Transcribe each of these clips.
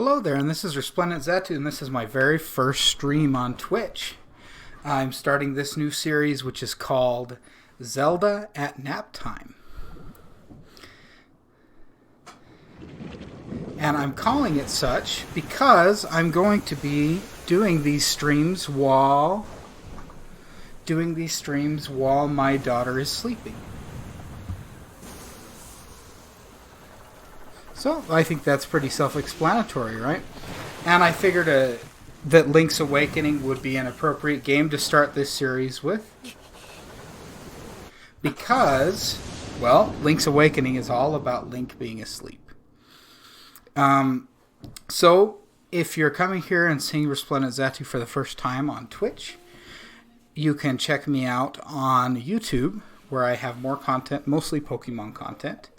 Hello there, and this is Resplendent Zatu, and this is my very first stream on Twitch. I'm starting this new series, which is called Zelda at Naptime. And I'm calling it such because I'm going to be doing these streams while my daughter is sleeping. So, I think that's pretty self-explanatory, right? And I figured that Link's Awakening would be an appropriate game to start this series with. Because, well, Link's Awakening is all about Link being asleep. So, if you're coming here and seeing Resplendent Zatu for the first time on Twitch, you can check me out on YouTube, where I have more content, mostly Pokemon content.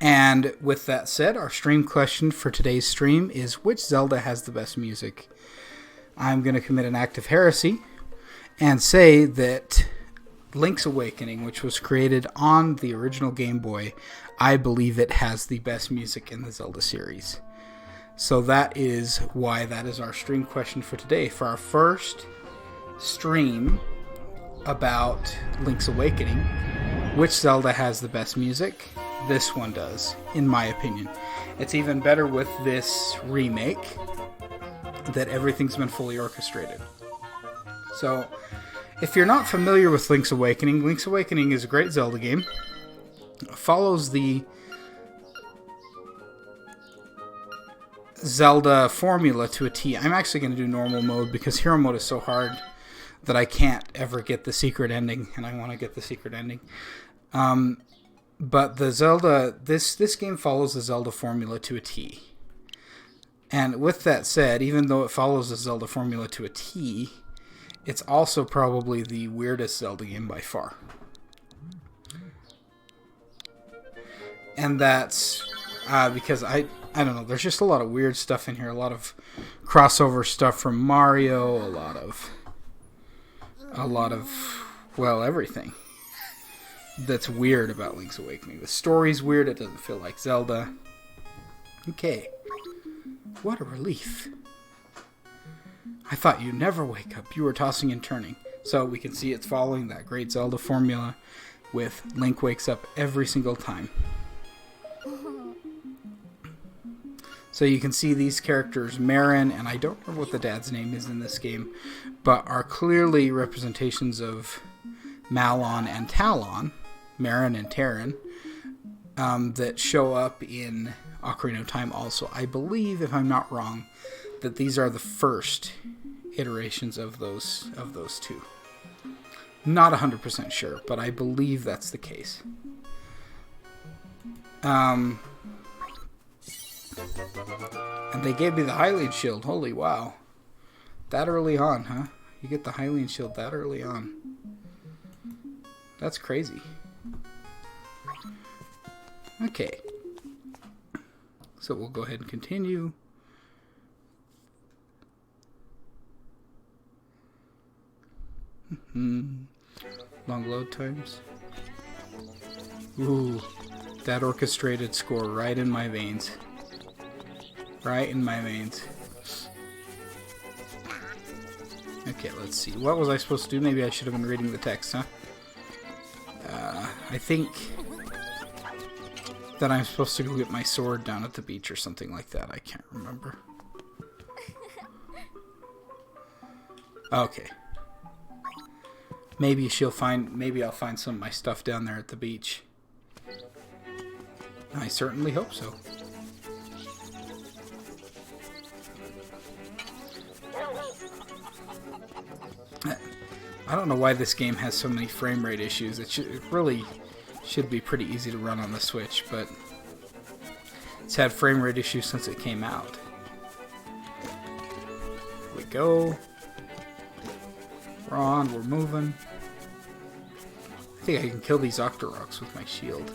And with that said, our stream question for today's stream is, which Zelda has the best music? I'm going to commit an act of heresy and say that Link's Awakening, which was created on the original Game Boy, I believe it has the best music in the Zelda series. So that is why that is our stream question for today. For our first stream about Link's Awakening, which Zelda has the best music? This one does, in my opinion. It's even better with this remake, that everything's been fully orchestrated. So, if you're not familiar with Link's Awakening is a great Zelda game. It follows the Zelda formula to a T. I'm actually going to do normal mode because hero mode is so hard that I can't ever get the secret ending, and I want to get the secret ending. But the Zelda, this game follows the Zelda formula to a T. And with that said, even though it follows the Zelda formula to a T, it's also probably the weirdest Zelda game by far. And that's because I don't know, there's just a lot of weird stuff in here, a lot of crossover stuff from Mario, a lot of, well, everything that's weird about Link's Awakening. The story's weird, it doesn't feel like Zelda. Okay. What a relief. I thought you'd never wake up. You were tossing and turning. So we can see it's following that great Zelda formula with Link wakes up every single time. So you can see these characters, Marin, and I don't remember what the dad's name is in this game, but are clearly representations of Malon and Talon, Marin and Terran, that show up in Ocarina of Time also. I believe, if I'm not wrong, that these are the first iterations of those two. Not 100% sure, but I believe that's the case. And they gave me the Hylian Shield. Holy wow. That early on, huh? You get the Hylian Shield that early on. That's crazy. Okay. So we'll go ahead and continue. Long load times. Ooh, that orchestrated score right in my veins. Right in my veins. Okay, let's see. What was I supposed to do? Maybe I should have been reading the text, huh? I think that I'm supposed to go get my sword down at the beach or something like that. I can't remember. Okay. Maybe I'll find some of my stuff down there at the beach. I certainly hope so. I don't know why this game has so many frame rate issues. It really should be pretty easy to run on the Switch, but it's had frame rate issues since it came out. Here we go. We're on, we're moving. I think I can kill these Octoroks with my shield.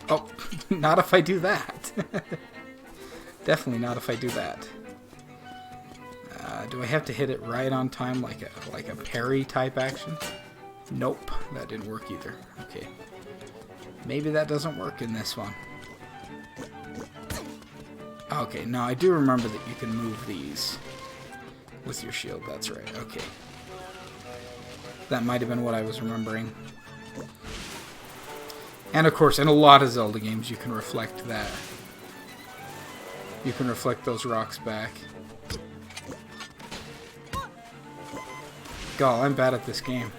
Oh, not if I do that. Definitely not if I do that. Do I have to hit it right on time like a parry type action? Nope, that didn't work either. Okay. Maybe that doesn't work in this one. Okay, now I do remember that you can move these with your shield. That's right. Okay. That might have been what I was remembering. And of course, in a lot of Zelda games, you can reflect that. You can reflect those rocks back. God, I'm bad at this game.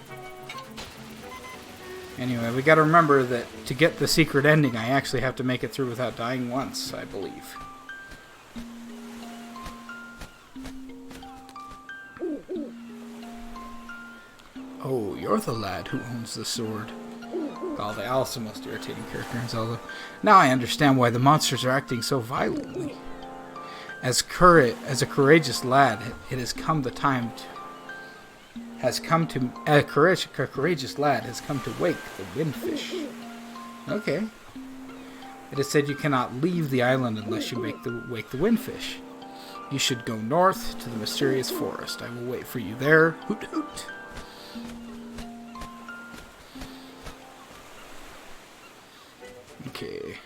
Anyway, we gotta remember that to get the secret ending, I actually have to make it through without dying once, I believe. Oh, you're the lad who owns the sword. Oh, the Owl's the most irritating character in Zelda. Now I understand why the monsters are acting so violently. As a courageous lad, it has come the time to... A courageous lad has come to wake the windfish. Okay. It is said you cannot leave the island unless you wake the windfish. You should go north to the mysterious forest. I will wait for you there. Hoot hoot. Okay.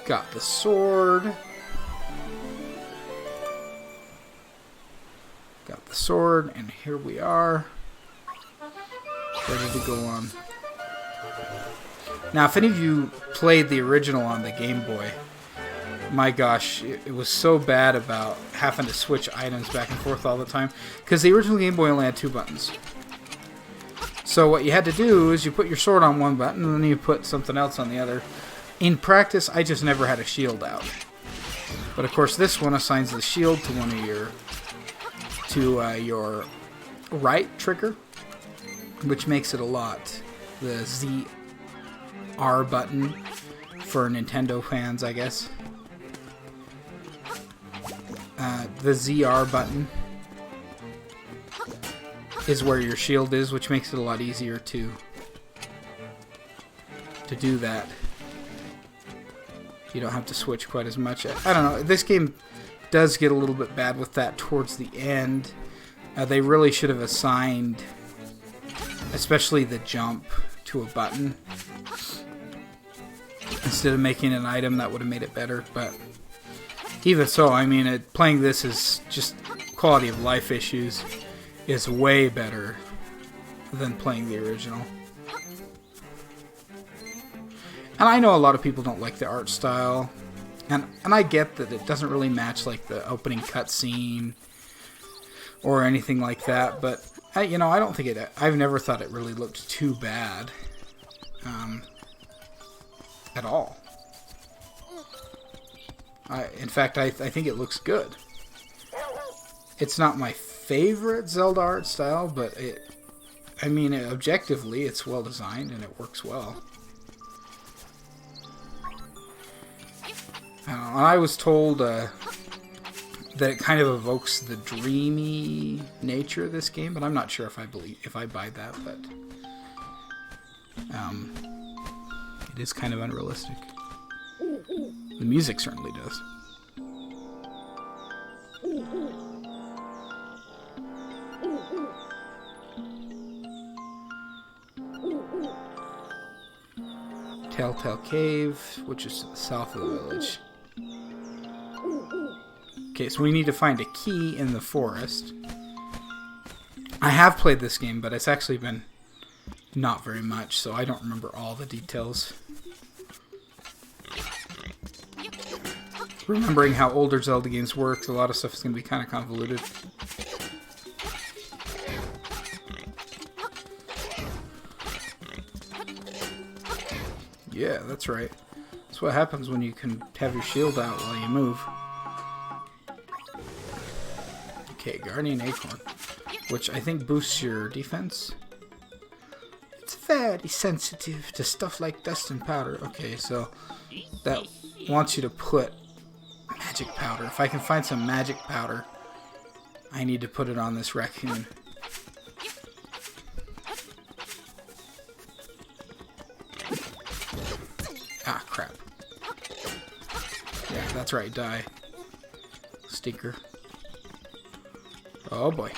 Got the sword. Got the sword, and here we are. Ready to go on. Now, if any of you played the original on the Game Boy, my gosh, it was so bad about having to switch items back and forth all the time. Because the original Game Boy only had 2 buttons. So what you had to do is you put your sword on one button, and then you put something else on the other. In practice, I just never had a shield out. But of course, this one assigns the shield to one of your right trigger, which makes it a lot. The ZR button for Nintendo fans, I guess. The ZR button is where your shield is, which makes it a lot easier to do that. You don't have to switch quite as much. I don't know. This game does get a little bit bad with that towards the end. They really should have assigned, especially the jump, to a button instead of making an item. That would have made it better. But even so, I mean, playing this is just quality of life issues is way better than playing the original. And I know a lot of people don't like the art style. And I get that it doesn't really match like the opening cutscene or anything like that, but I don't think I've never thought it really looked too bad, at all. In fact, I think it looks good. It's not my favorite Zelda art style, but objectively, it's well designed and it works well. I was told that it kind of evokes the dreamy nature of this game, but I'm not sure if I buy that. But it is kind of unrealistic. The music certainly does. Telltale Cave, which is to the south of the village. Okay, so we need to find a key in the forest. I have played this game, but it's actually been not very much, so I don't remember all the details. Remembering how older Zelda games work, a lot of stuff is going to be kind of convoluted. Yeah, that's right. That's what happens when you can have your shield out while you move. Okay, Guardian Acorn, which I think boosts your defense. It's very sensitive to stuff like dust and powder. Okay, so that wants you to put magic powder. If I can find some magic powder, I need to put it on this raccoon. Ah, crap. Yeah, that's right, die. Stinker. Oh boy.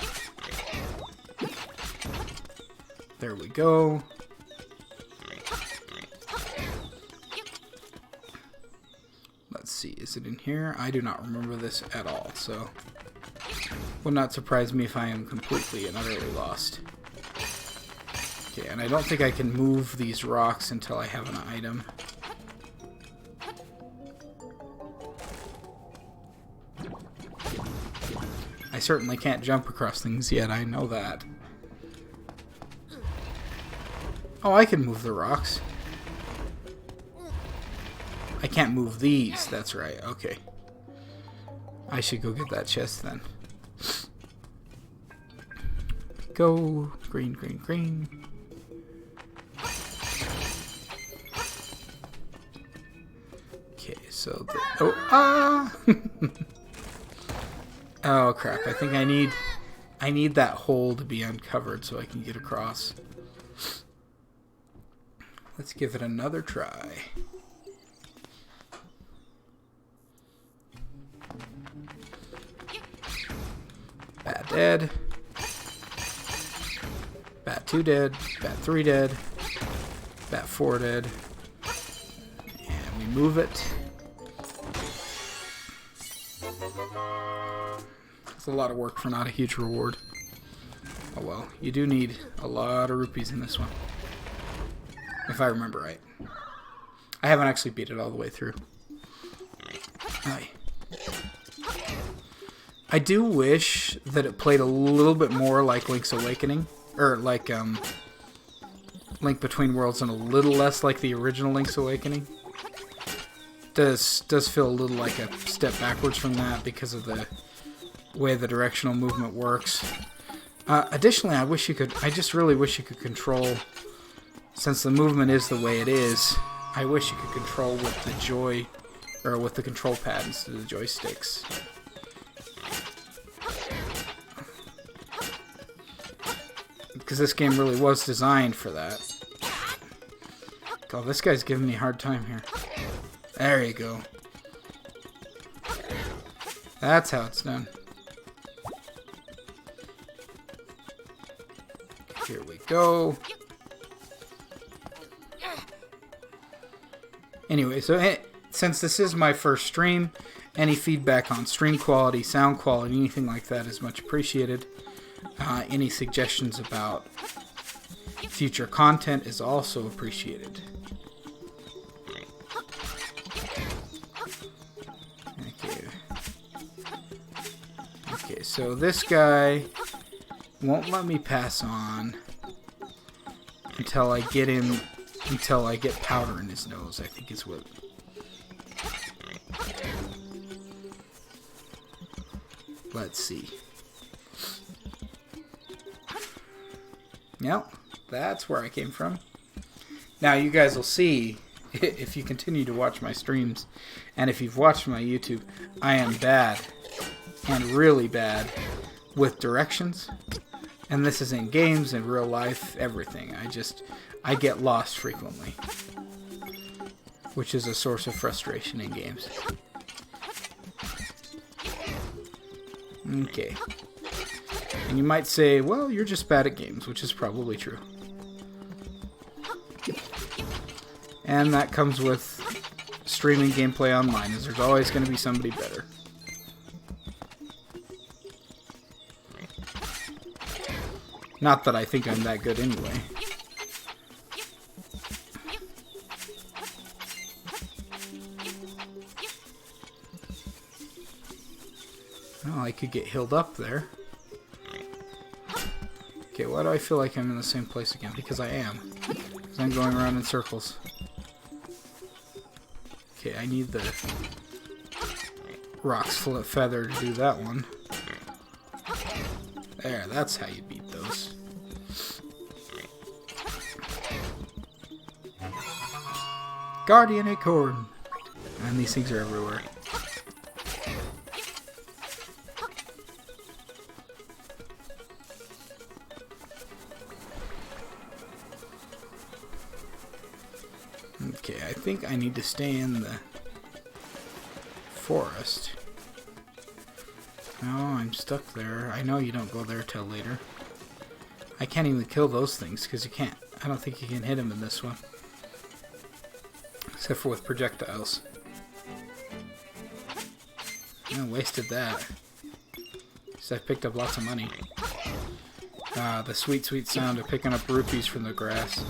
There we go. let's see, is it in here? I do not remember this at all, so would not surprise me if I am completely and utterly lost. Okay, and I don't think I can move these rocks until I have an item. I certainly can't jump across things yet, I know that. Oh, I can move the rocks. I can't move these, that's right, okay. I should go get that chest then. Go, green, green, green. Okay, so the, oh, ah! Oh crap, I think I need that hole to be uncovered so I can get across. Let's give it another try. Bat dead. Bat 2 dead. Bat 3 dead. Bat 4 dead. And we move it. It's a lot of work for not a huge reward. Oh well, you do need a lot of rupees in this one. If I remember right. I haven't actually beat it all the way through. Aye. I do wish that it played a little bit more like Link's Awakening. Or like Link Between Worlds and a little less like the original Link's Awakening. Does feel a little like a step backwards from that because of the way the directional movement works. Additionally, I just really wish you could control, since the movement is the way it is, I wish you could control with the joy, or with the control pad instead of the joysticks. Because this game really was designed for that. God, this guy's giving me a hard time here. There you go. That's how it's done. Here we go. Anyway, so since this is my first stream, any feedback on stream quality, sound quality, anything like that is much appreciated. Any suggestions about future content is also appreciated. Okay, so this guy won't let me pass on until I get him, until I get powder in his nose, I think is what. Let's see. Yep, that's where I came from. Now you guys will see, if you continue to watch my streams, and if you've watched my YouTube, I am bad, and really bad, with directions. And this is in games, in real life, everything. I get lost frequently, which is a source of frustration in games. Okay. And you might say, well, you're just bad at games, which is probably true. And that comes with streaming gameplay online, is there's always going to be somebody better. Not that I think I'm that good anyway. Well, I could get healed up there. Okay, why do I feel like I'm in the same place again? Because I am. Because I'm going around in circles. Okay, I need the Rock's Feather to do that one. There, that's how you beat those. Guardian Acorn! And these things are everywhere. Okay, I think I need to stay in the forest. No, I'm stuck there. I know you don't go there till later. I can't even kill those things because you can't. I don't think you can hit them in this one. Except for with projectiles. I wasted that. So I picked up lots of money. The sweet, sweet sound of picking up rupees from the grass.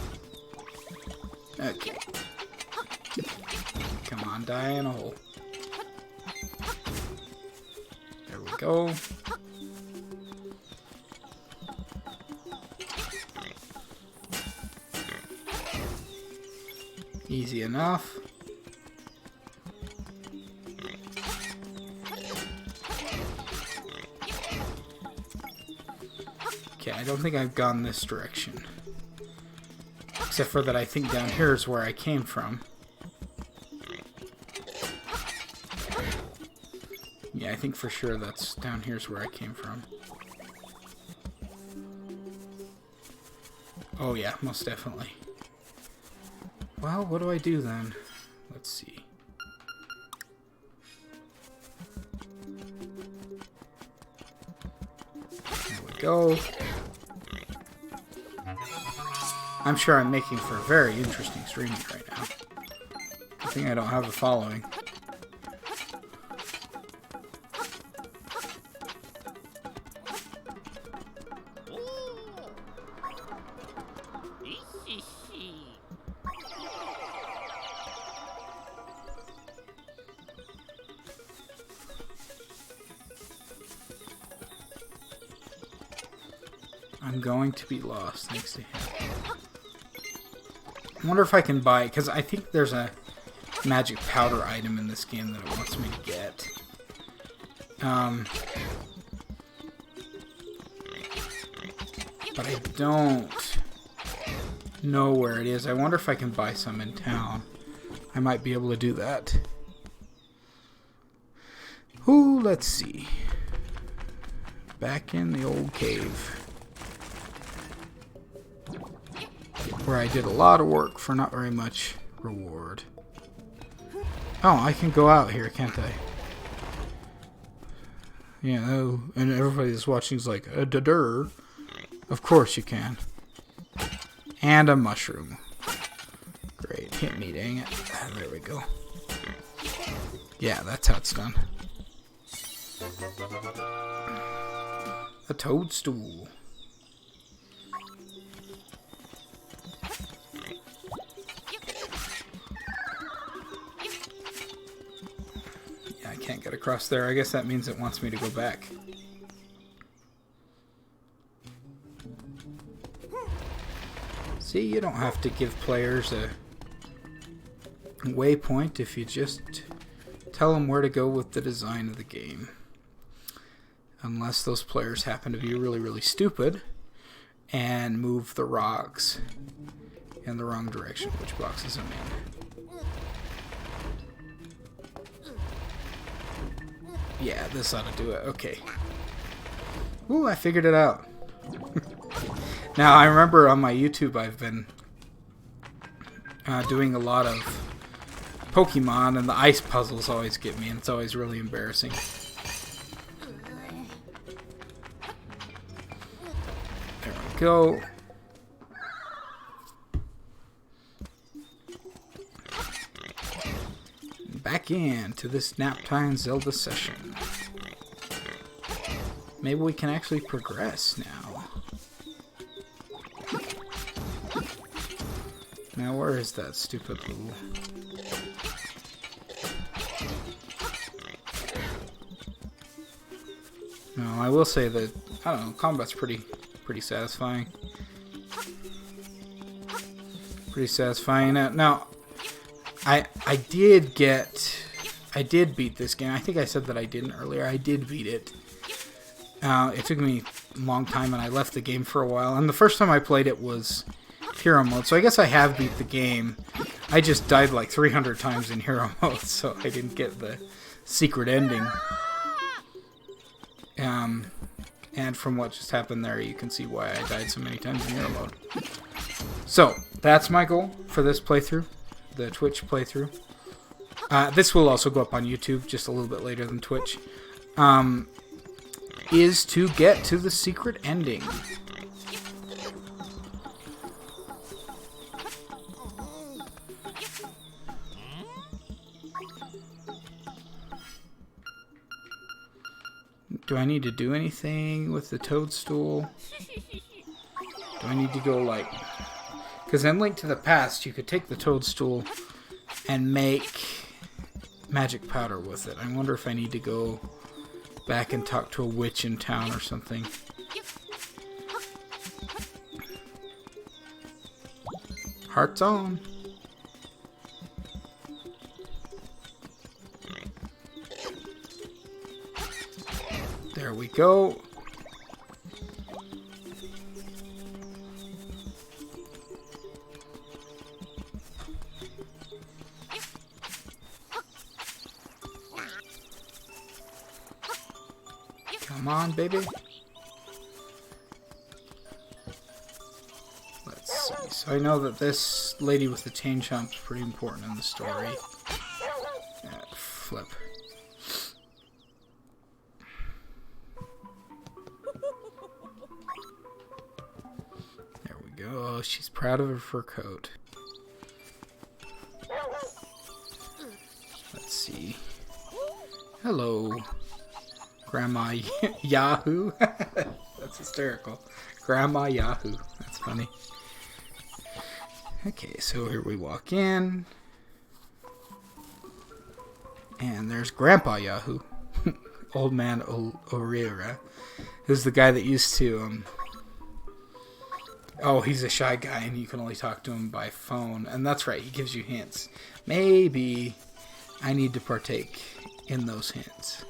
Okay. Come on, die in a hole. There we go. Easy enough. Okay, I don't think I've gone this direction. Except for that I think down here is where I came from. Yeah, I think for sure that's down here's where I came from. Oh yeah, most definitely. Well, what do I do then? Let's see. There we go. I'm sure I'm making for a very interesting stream right now. I think I don't have a following. I'm going to be lost thanks to him. I wonder if I can buy it, because I think there's a magic powder item in this game that it wants me to get. But I don't know where it is. I wonder if I can buy some in town. I might be able to do that. Ooh, let's see. Back in the old cave. Where I did a lot of work for not very much reward. Oh, I can go out here, can't I? Yeah, oh, and everybody that's watching is like, da-dur. Of course you can. And a mushroom. Great, hit me, dang it. There we go. Yeah, that's how it's done. A toadstool. Can't get across there. I guess that means it wants me to go back. See, you don't have to give players a waypoint if you just tell them where to go with the design of the game. Unless those players happen to be really, really stupid and move the rocks in the wrong direction, which boxes them in. Yeah, this ought to do it. Okay. Ooh, I figured it out. Now, I remember on my YouTube I've been doing a lot of Pokemon, and the ice puzzles always get me, and it's always really embarrassing. There we go. Back into this Naptime Zelda session. Maybe we can actually progress now. Now where is that stupid little... No, I will say that, I don't know, combat's pretty satisfying. Pretty satisfying. Now, I did beat this game. I think I said that I didn't earlier. I did beat it. It took me a long time, and I left the game for a while. And the first time I played it was Hero Mode, so I guess I have beat the game. I just died like 300 times in Hero Mode, so I didn't get the secret ending. And from what just happened there, you can see why I died so many times in Hero Mode. So, that's my goal for this playthrough. The Twitch playthrough. This will also go up on YouTube just a little bit later than Twitch. Is to get to the secret ending. Do I need to do anything with the toadstool? Do I need to go like... Because in Link to the Past, you could take the toadstool and make magic powder with it. I wonder if I need to go back and talk to a witch in town or something. Hearts on. There we go. Come on, baby. Let's see. So I know that this lady with the chain chomp is pretty important in the story. Flip. There we go. Oh, she's proud of her fur coat. Let's see. Hello, Grandma Yahoo. That's hysterical. Grandma Yahoo. That's funny. Okay, so here we walk in. And there's Grandpa Yahoo. Old Man O'Reara. Who's the guy that used to... Oh, he's a shy guy and you can only talk to him by phone. And that's right, he gives you hints. Maybe I need to partake in those hints.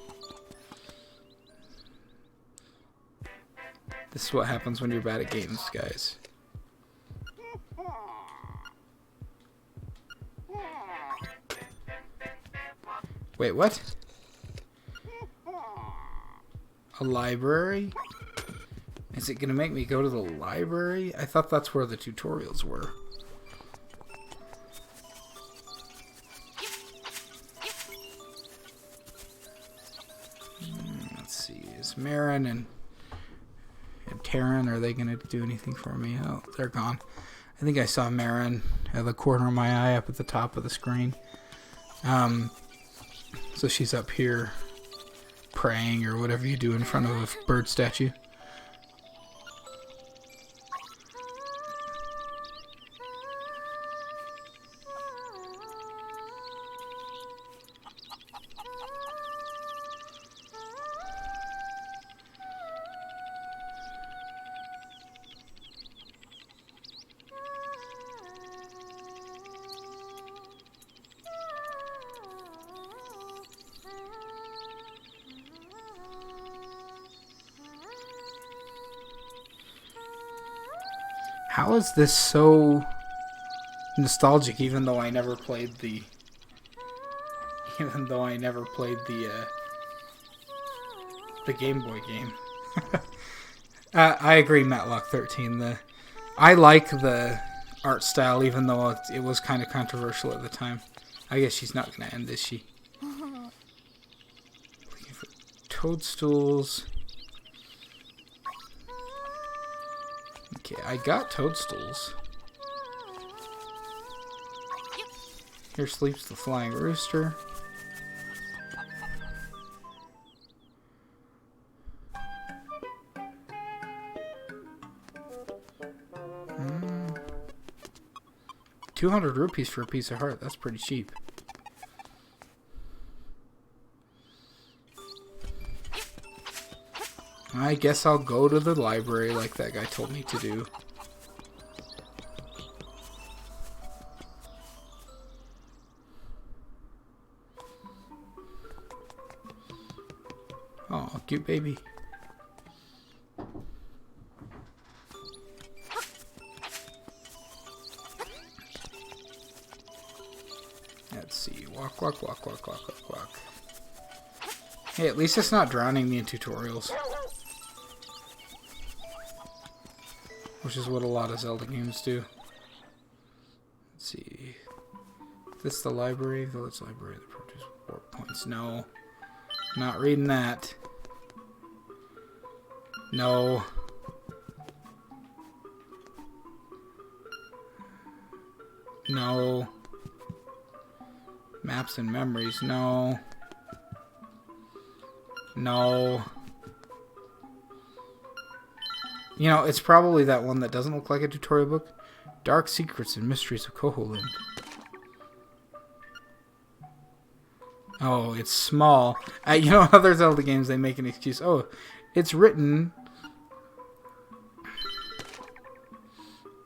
This is what happens when you're bad at games, guys. Wait, what? A library? Is it going to make me go to the library? I thought that's where the tutorials were. Let's see. Is Marin and Taryn, are they going to do anything for me? Oh, they're gone. I think I saw Marin at the corner of my eye up at the top of the screen. So she's up here praying or whatever you do in front of a bird statue. How is this so nostalgic? Even though I never played the, the Game Boy game. I agree, Matlock 13. I like the art style, even though it was kind of controversial at the time. I guess she's not going to end, is she? Looking for toadstools. Okay, I got toadstools. Here sleeps the flying rooster. Mm. 200 rupees for a piece of heart. That's pretty cheap. I guess I'll go to the library like that guy told me to do. Oh, cute baby. Let's see. Walk, walk, walk, walk, walk, walk, walk. Hey, at least it's not drowning me in tutorials. Which is what a lot of Zelda games do. Let's see. This the library? Village library that produces warp points. No. Not reading that. No. No. Maps and memories. No. No. You know, it's probably that one that doesn't look like a tutorial book. Dark Secrets and Mysteries of Koholint. Oh, it's small. You know, other Zelda games, they make an excuse. Oh, it's written...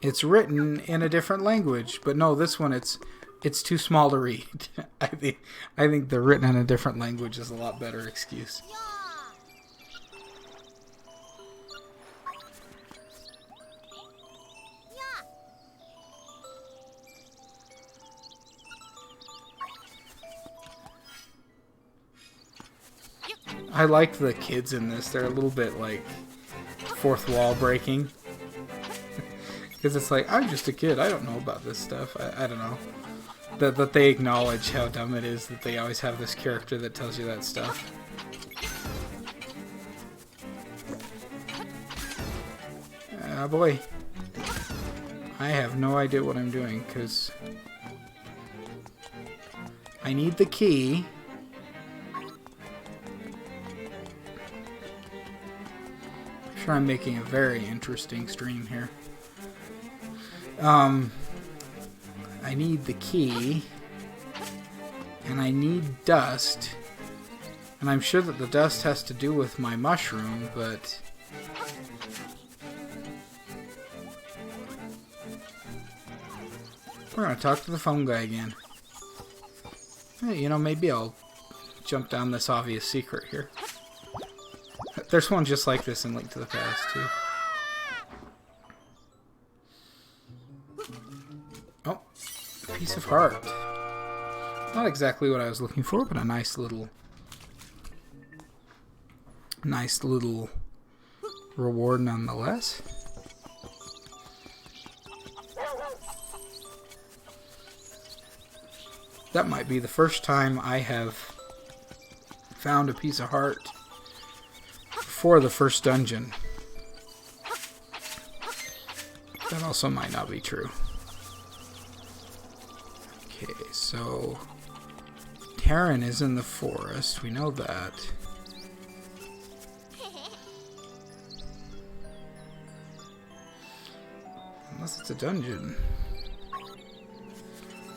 It's written in a different language. But no, this one, it's too small to read. I think the written in a different language is a lot better excuse. I like the kids in this. They're a little bit like fourth wall breaking. Because it's like, I'm just a kid. I don't know about this stuff. I don't know. That they acknowledge how dumb it is that they always have this character that tells you that stuff. Ah, boy. I have no idea what I'm doing, because I need the key. I'm sure I'm making a very interesting stream here. I need the key, and I need dust, and I'm sure that the dust has to do with my mushroom, but we're gonna talk to the phone guy again. Hey, you know, maybe I'll jump down this obvious secret here. There's one just like this in Link to the Past, too. Oh, a piece of heart. Not exactly what I was looking for, but a nice little reward nonetheless. That might be the first time I have found a piece of heart for the first dungeon. That also might not be true. Okay, so Terran is in the forest. We know that. Unless it's a dungeon.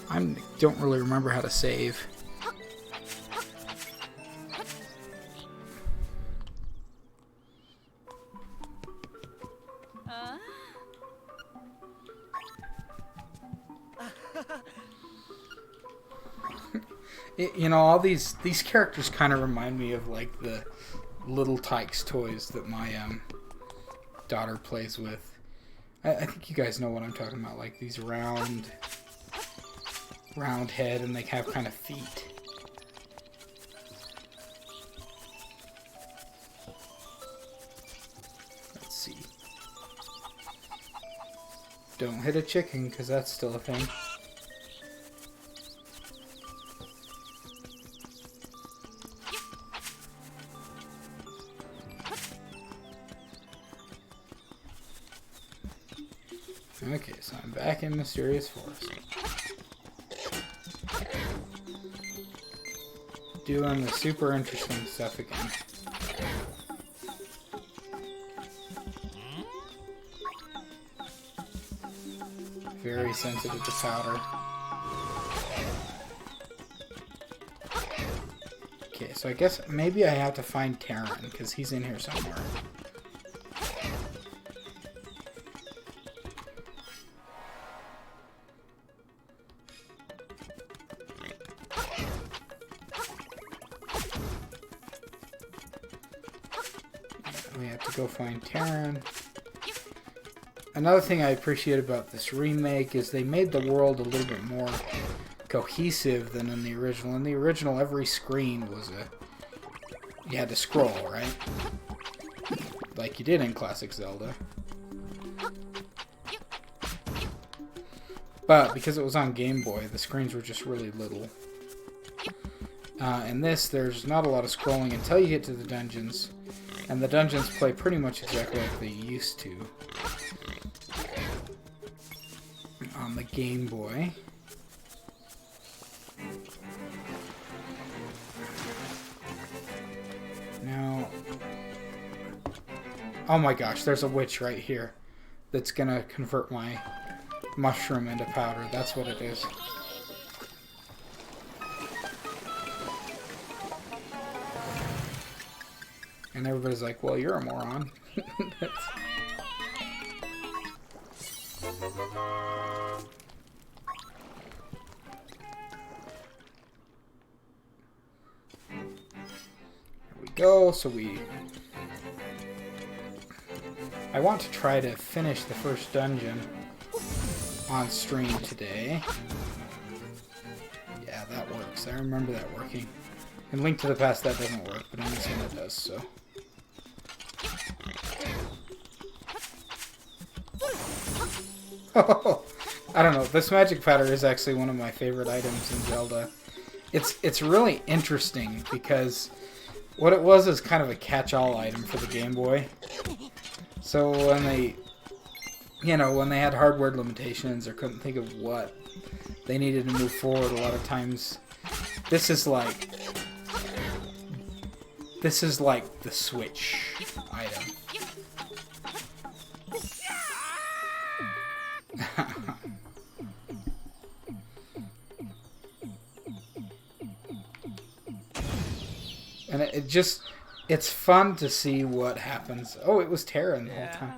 I don't really remember how to save. You know, all these characters kind of remind me of like the Little Tykes toys that my daughter plays with. I think you guys know what I'm talking about, like these round head, and they have kind of feet. Let's see. Don't hit a chicken, because that's still a thing. Okay, so I'm back in Mysterious Forest. Doing the super interesting stuff again. Very sensitive to powder. Okay, so I guess maybe I have to find Terran, because he's in here somewhere. We have to go find Terran. Another thing I appreciate about this remake is they made the world a little bit more cohesive than in the original. In the original, every screen was you had to scroll, right? Like you did in classic Zelda. But because it was on Game Boy, the screens were just really little. In this, there's not a lot of scrolling until you get to the dungeons. And the dungeons play pretty much exactly like they used to on the Game Boy. Now, Oh my gosh, there's a witch right here that's gonna convert my mushroom into powder. That's what it is. And everybody's like, well, you're a moron. Go, so I want to try to finish the first dungeon on stream today. Yeah, that works. I remember that working. In Link to the Past that doesn't work, but in this one it does, so. I don't know, this magic powder is actually one of my favorite items in Zelda. It's really interesting because what it was is kind of a catch-all item for the Game Boy. So when they, when they had hardware limitations or couldn't think of what they needed to move forward, a lot of times this is like the Switch item. And it's fun to see what happens. Oh, it was Terran the whole time.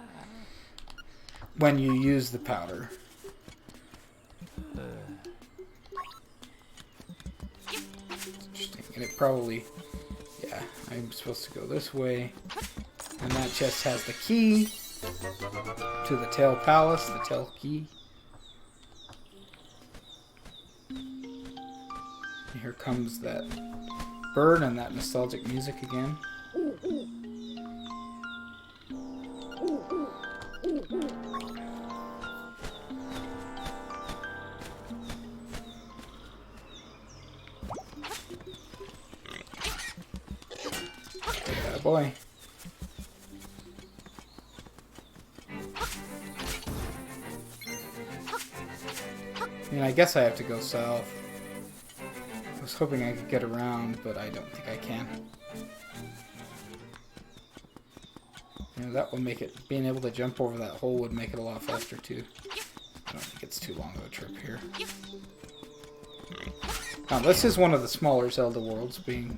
When you use the powder. Interesting. And it probably, yeah, I'm supposed to go this way. And that chest has the key to the Tail Palace, the Tail Key. And here comes that bird and that nostalgic music again. Yeah, boy. I mean, I guess I have to go south. I was hoping I could get around, but I don't think I can. That would make it, being able to jump over that hole would make it a lot faster too. I don't think it's too long of a trip here. Now, this is one of the smaller Zelda worlds, being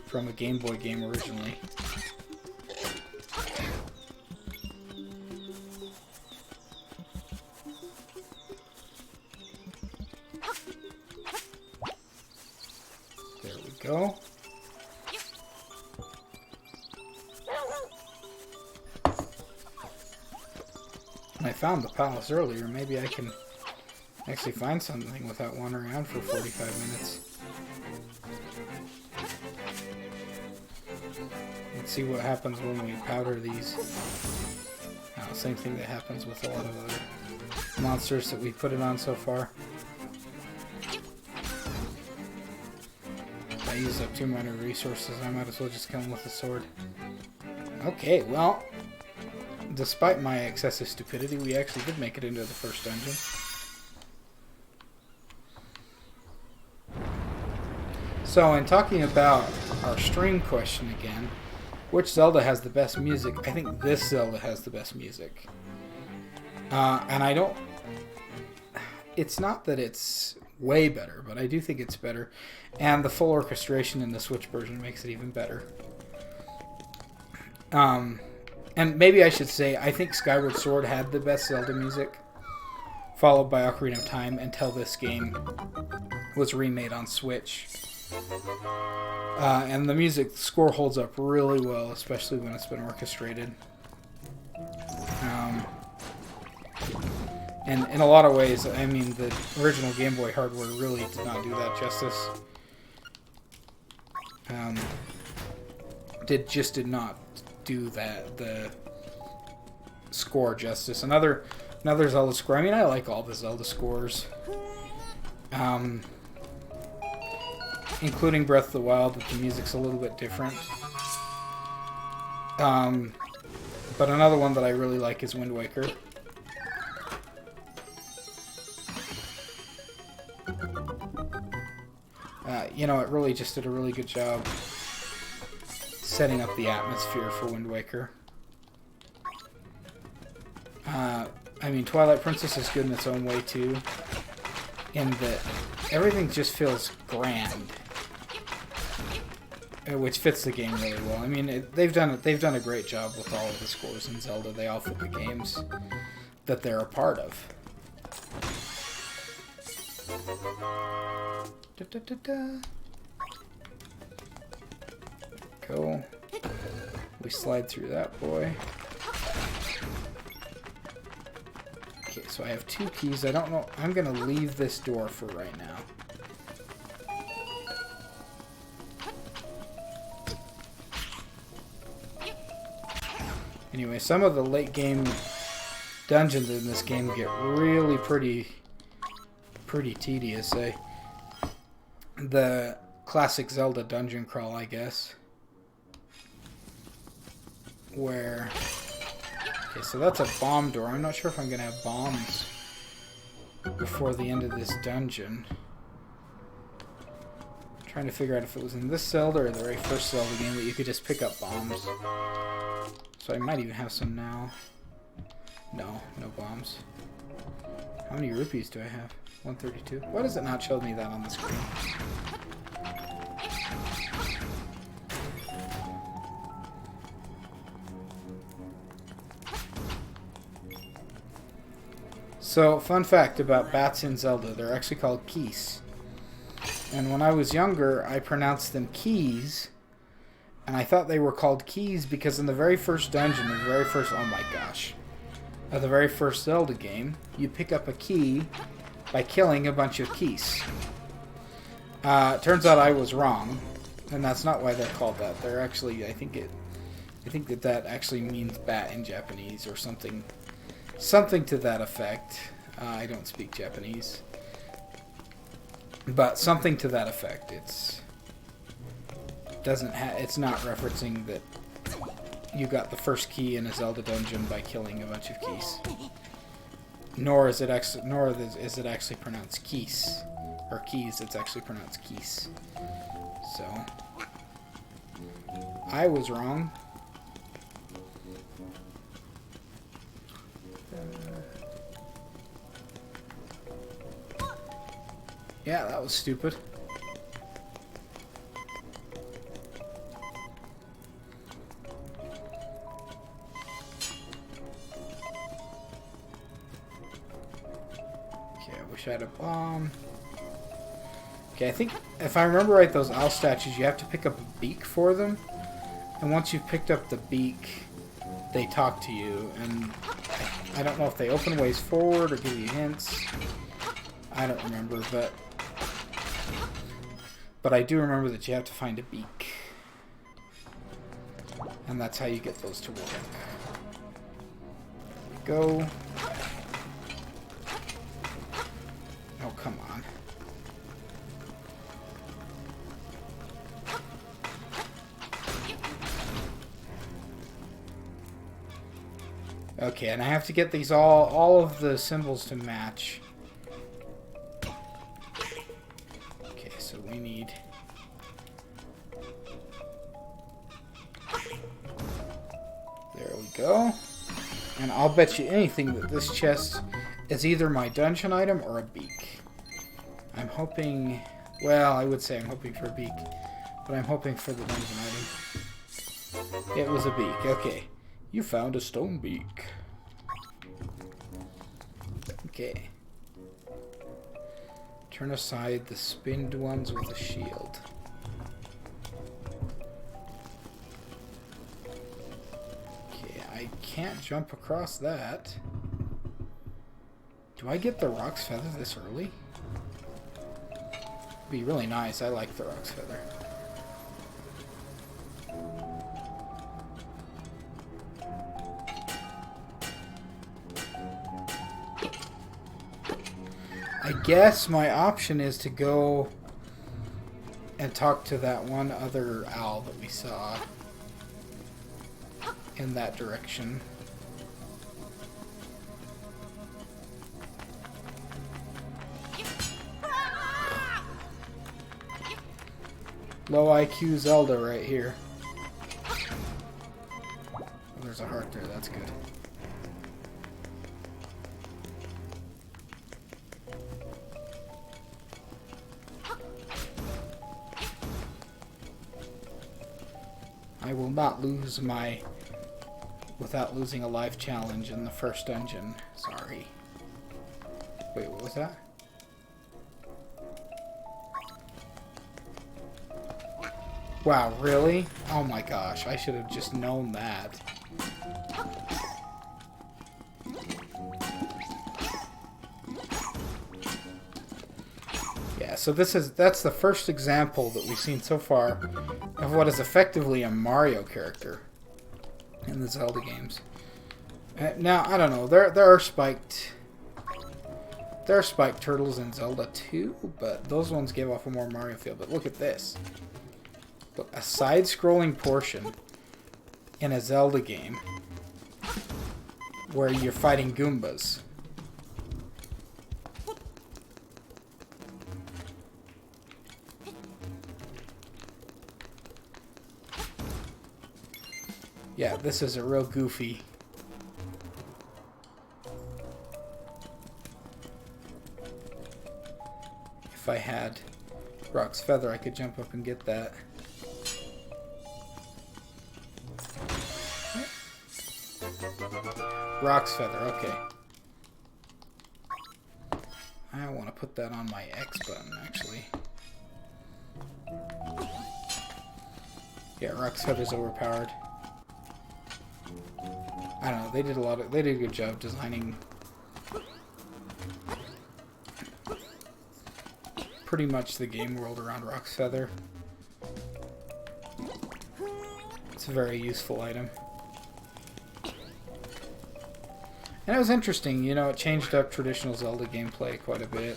from a Game Boy game originally. There we go. I found the palace earlier. Maybe I can actually find something without wandering around for 45 minutes. Let's see what happens when we powder these. Same thing that happens with a lot of other monsters that we've put it on so far. If I use up too many resources, I might as well just come with a sword. Okay, well, despite my excessive stupidity, we actually did make it into the first dungeon. So, in talking about our stream question again, which Zelda has the best music? I think this Zelda has the best music. And I don't... It's not that it's way better, but I do think it's better. And the full orchestration in the Switch version makes it even better. And maybe I should say, I think Skyward Sword had the best Zelda music, followed by Ocarina of Time, until this game was remade on Switch. And the music score holds up really well, especially when it's been orchestrated. And in a lot of ways, I mean, the original Game Boy hardware really did not do that justice. Did not do the score justice. Another Zelda score. I mean, I like all the Zelda scores, including Breath of the Wild, but the music's a little bit different. But another one that I really like is Wind Waker. It really just did a really good job setting up the atmosphere for Wind Waker. I mean, Twilight Princess is good in its own way too, in that everything just feels grand, which fits the game really well. I mean, they've done a great job with all of the scores in Zelda. They all fit the games that they're a part of. Da, da, da, da. Go. We slide through that boy. Okay, so I have 2 keys. I don't know. I'm going to leave this door for right now. Anyway, some of the late game dungeons in this game get really pretty tedious. The classic Zelda dungeon crawl, I guess. Where... Okay, so that's a bomb door. I'm not sure if I'm going to have bombs before the end of this dungeon. I'm trying to figure out if it was in this Zelda or the very first Zelda game that you could just pick up bombs. So I might even have some now. No bombs. How many rupees do I have? 132. Why does it not show me that on the screen? So, fun fact about bats in Zelda, they're actually called keys. And when I was younger, I pronounced them keys, and I thought they were called keys because in the very first dungeon, the very first Zelda game, you pick up a key by killing a bunch of keys. Turns out I was wrong, and that's not why they're called that. They're actually, I think that actually means bat in Japanese or something to that effect. I don't speak Japanese, but something to that effect. It's not referencing that you got the first key in a Zelda dungeon by killing a bunch of keys. Nor is it actually pronounced keys or keys. It's actually pronounced keys. So I was wrong. Yeah, that was stupid. Okay, I wish I had a bomb. Okay, I think, if I remember right, those owl statues, you have to pick up a beak for them. And once you've picked up the beak, they talk to you. And I don't know if they open ways forward or give you hints. I don't remember, but I do remember that you have to find a beak. And that's how you get those to work. Go. Oh, come on. Okay, and I have to get these all of the symbols to match. We need... There we go. And I'll bet you anything that this chest is either my dungeon item or a beak. I'm hoping... Well, I would say I'm hoping for a beak, but I'm hoping for the dungeon item. It was a beak. Okay. You found a stone beak. Okay. Turn aside the spinned ones with a shield. Okay, I can't jump across that. Do I get the Rock's Feather this early? It'd be really nice. I like the Rock's Feather. I guess my option is to go and talk to that one other owl that we saw in that direction. Low IQ Zelda right here. Oh, there's a heart there, that's good. I will not lose my without losing a life challenge in the first dungeon. Sorry. Wait, what was that? Wow, really? Oh my gosh, I should have just known that. Yeah, so that's the first example that we've seen so far of what is effectively a Mario character in the Zelda games. Now, I don't know, there are spiked turtles in Zelda too, but those ones give off a more Mario feel. But look at this. Look, a side-scrolling portion in a Zelda game where you're fighting Goombas. Yeah, this is a real goofy. If I had Rock's Feather, I could jump up and get that. Rock's Feather, okay. I want to put that on my X button, actually. Yeah, Rock's Feather's overpowered. I don't know, they did a good job designing pretty much the game world around Rock's Feather. It's a very useful item. And it was interesting, you know, it changed up traditional Zelda gameplay quite a bit.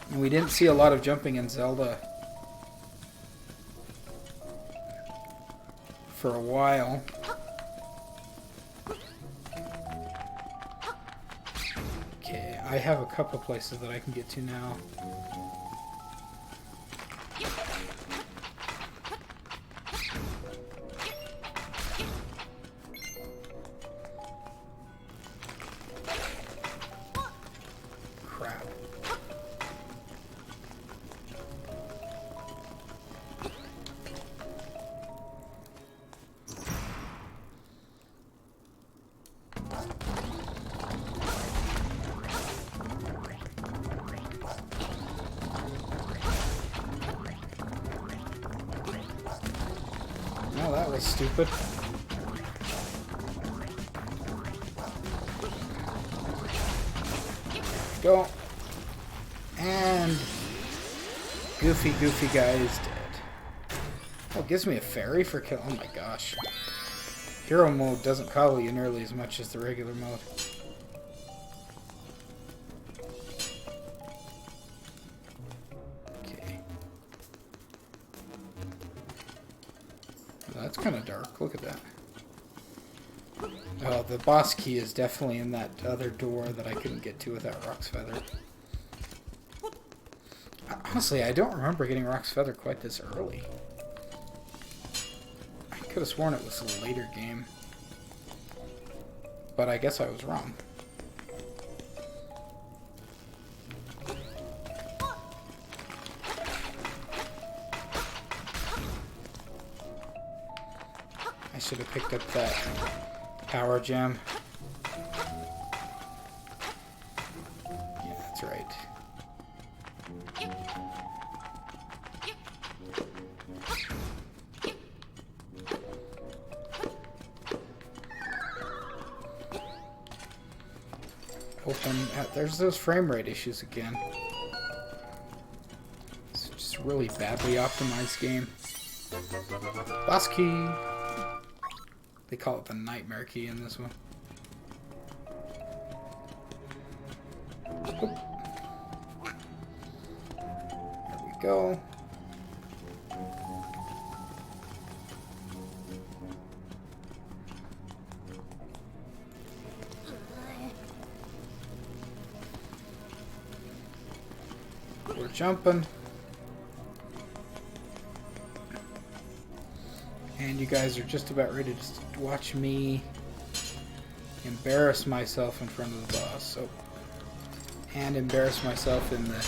And we didn't see a lot of jumping in Zelda for a while. Okay, I have a couple places that I can get to now. Crap. No, that was stupid. Go. And Goofy guy is dead. Oh, it gives me a fairy for kill. Oh my gosh. Hero mode doesn't coddle you nearly as much as the regular mode. Okay. That's kind of dark. Look at that. Oh, the boss key is definitely in that other door that I couldn't get to without Rock's Feather. Honestly, I don't remember getting Rock's Feather quite this early. I could have sworn it was a later game. But I guess I was wrong. I should have picked up that power gem. Yeah, that's right. Open. There's those frame rate issues again. It's just a really badly optimized game. Boss key. They call it the nightmare key in this one. Oop. There we go. We're jumping. And you guys are just about ready to watch me embarrass myself in front of the boss. So, and embarrass myself in the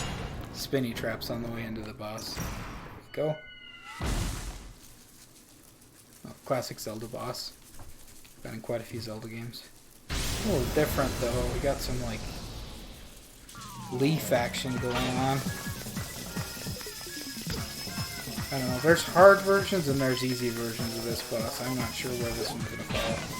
spinny traps on the way into the boss. There we go. classic Zelda boss. Been in quite a few Zelda games. A little different though. We got some like leaf action going on. I don't know. There's hard versions and there's easy versions of this boss. I'm not sure where this one's gonna fall.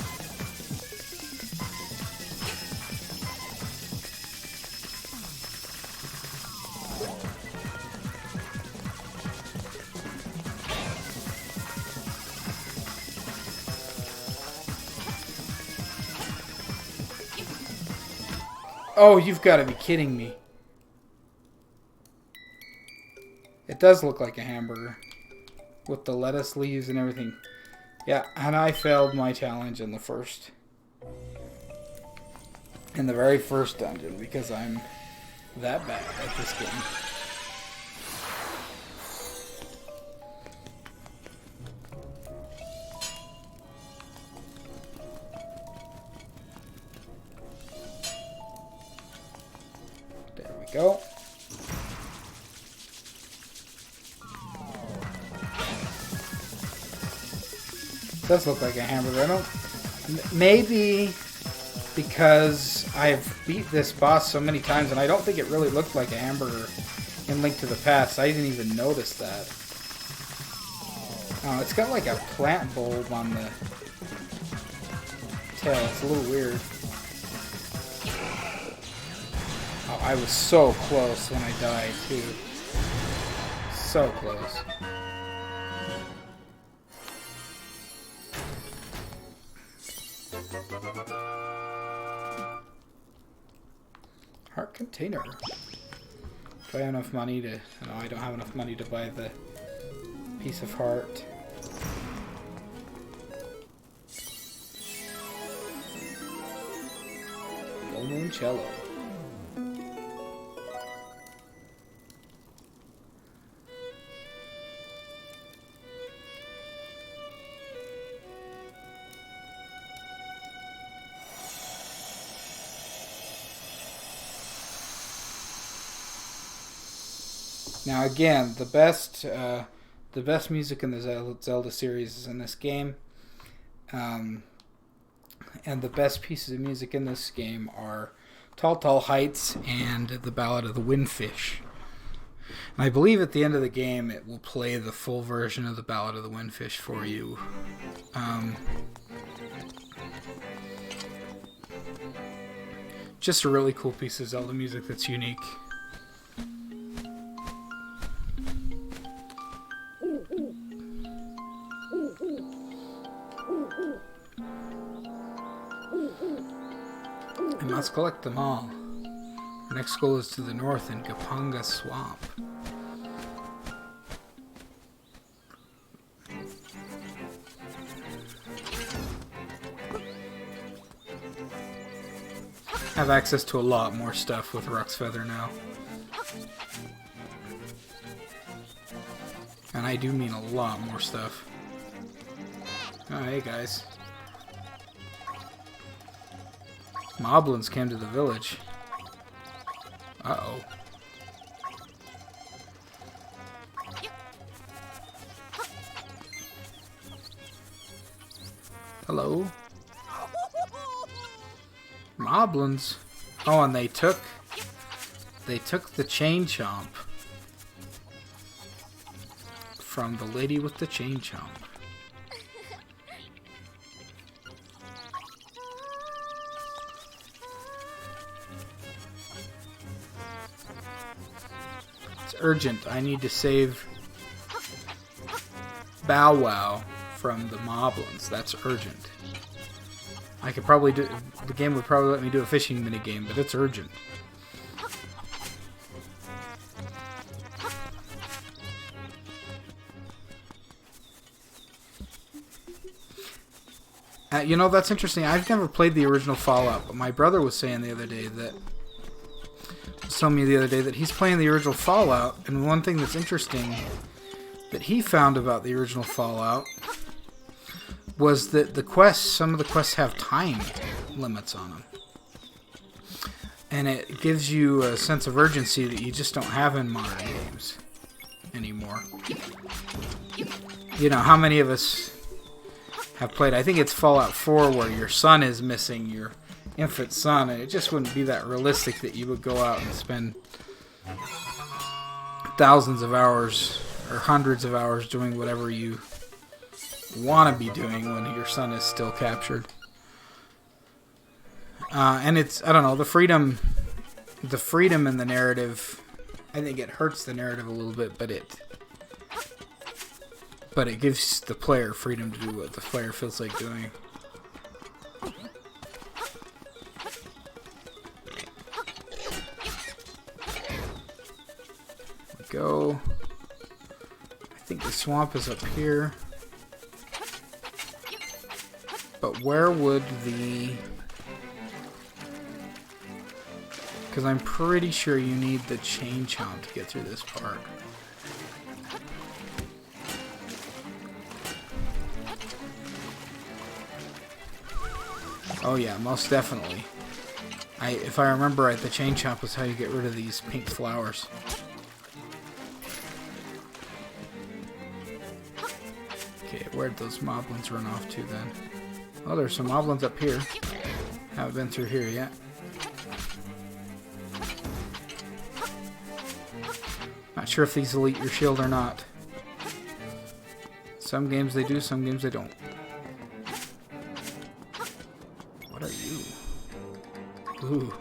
Oh, you've got to be kidding me. It does look like a hamburger. With the lettuce leaves and everything. Yeah, and I failed my challenge in the very first dungeon because I'm that bad at this game. There we go. It does look like a hamburger. I don't... Maybe because I've beat this boss so many times and I don't think it really looked like a hamburger in Link to the Past. I didn't even notice that. Oh, it's got like a plant bulb on the tail. It's a little weird. Oh, I was so close when I died, too. So close. Heart container. Do I have enough money to... No, I don't have enough money to buy the piece of heart. Limoncello. Now again, the best music in the Zelda series is in this game, and the best pieces of music in this game are Tall Tall Heights and the Ballad of the Windfish. And I believe at the end of the game it will play the full version of the Ballad of the Windfish for you. Just a really cool piece of Zelda music that's unique. I must collect them all. Our next goal is to the north in Gapanga Swamp. I have access to a lot more stuff with Rock's Feather now. And I do mean a lot more stuff. Oh, hey guys. Moblins came to the village. Uh-oh. Hello? Moblins? Oh, and they took the chain chomp from the lady with the chain chomp. It's urgent. I need to save Bow Wow from the Moblins. That's urgent. I could probably do... The game would probably let me do a fishing minigame, but it's urgent. You know, that's interesting. I've never played the original Fallout, but my brother was saying the other day that... told me the other day that he's playing the original Fallout, and one thing that's interesting that he found about the original Fallout was that the quests, some of the quests have time limits on them. And it gives you a sense of urgency that you just don't have in modern games anymore. You know, how many of us have played. I think it's Fallout 4 where your son is missing, your infant son, and it just wouldn't be that realistic that you would go out and spend thousands of hours or hundreds of hours doing whatever you want to be doing when your son is still captured. And it's, I don't know, the freedom in the narrative, I think it hurts the narrative a little bit, but it gives the player freedom to do what the player feels like doing. Go. I think the swamp is up here. But where would the... Because I'm pretty sure you need the chain chomp to get through this part. Oh yeah, most definitely. If I remember right, the chain chomp is how you get rid of these pink flowers. Okay, where'd those moblins run off to then? Oh, there's some moblins up here. Haven't been through here yet. Not sure if these will eat your shield or not. Some games they do, some games they don't. What are you? Ooh.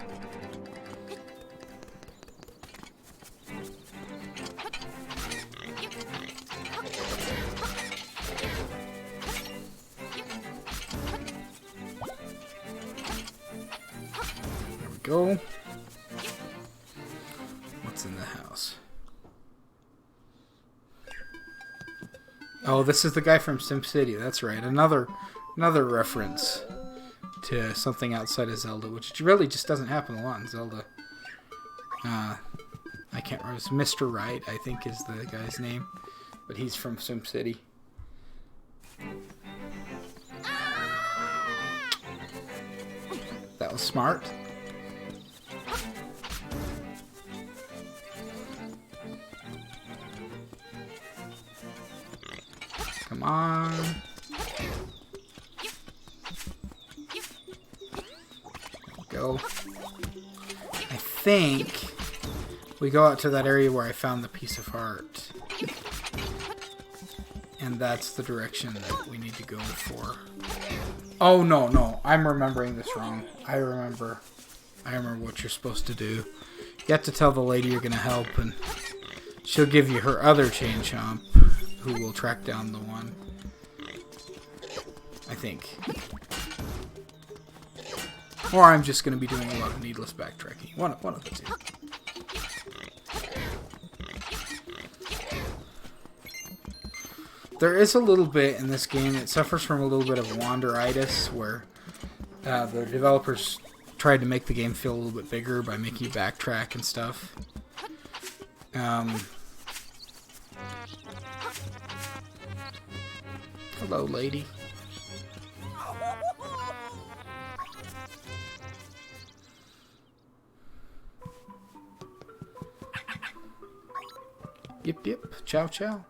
There we go. What's in the house? Oh, this is the guy from SimCity. That's right. Another reference to something outside of Zelda, which really just doesn't happen a lot in Zelda. I can't remember. It's Mr. Right, I think is the guy's name. But he's from SimCity. That was smart. Come on. Go. I think we go out to that area where I found the piece of heart. And that's the direction that we need to go for. Oh, no. I'm remembering this wrong. I remember what you're supposed to do. You have to tell the lady you're going to help, and she'll give you her other chain chomp, who will track down the one. I think. Or I'm just going to be doing a lot of needless backtracking. One of the two. There is a little bit in this game that suffers from a little bit of wanderitis, where the developers tried to make the game feel a little bit bigger by making you backtrack and stuff. Hello, lady. Yip. Chow chow.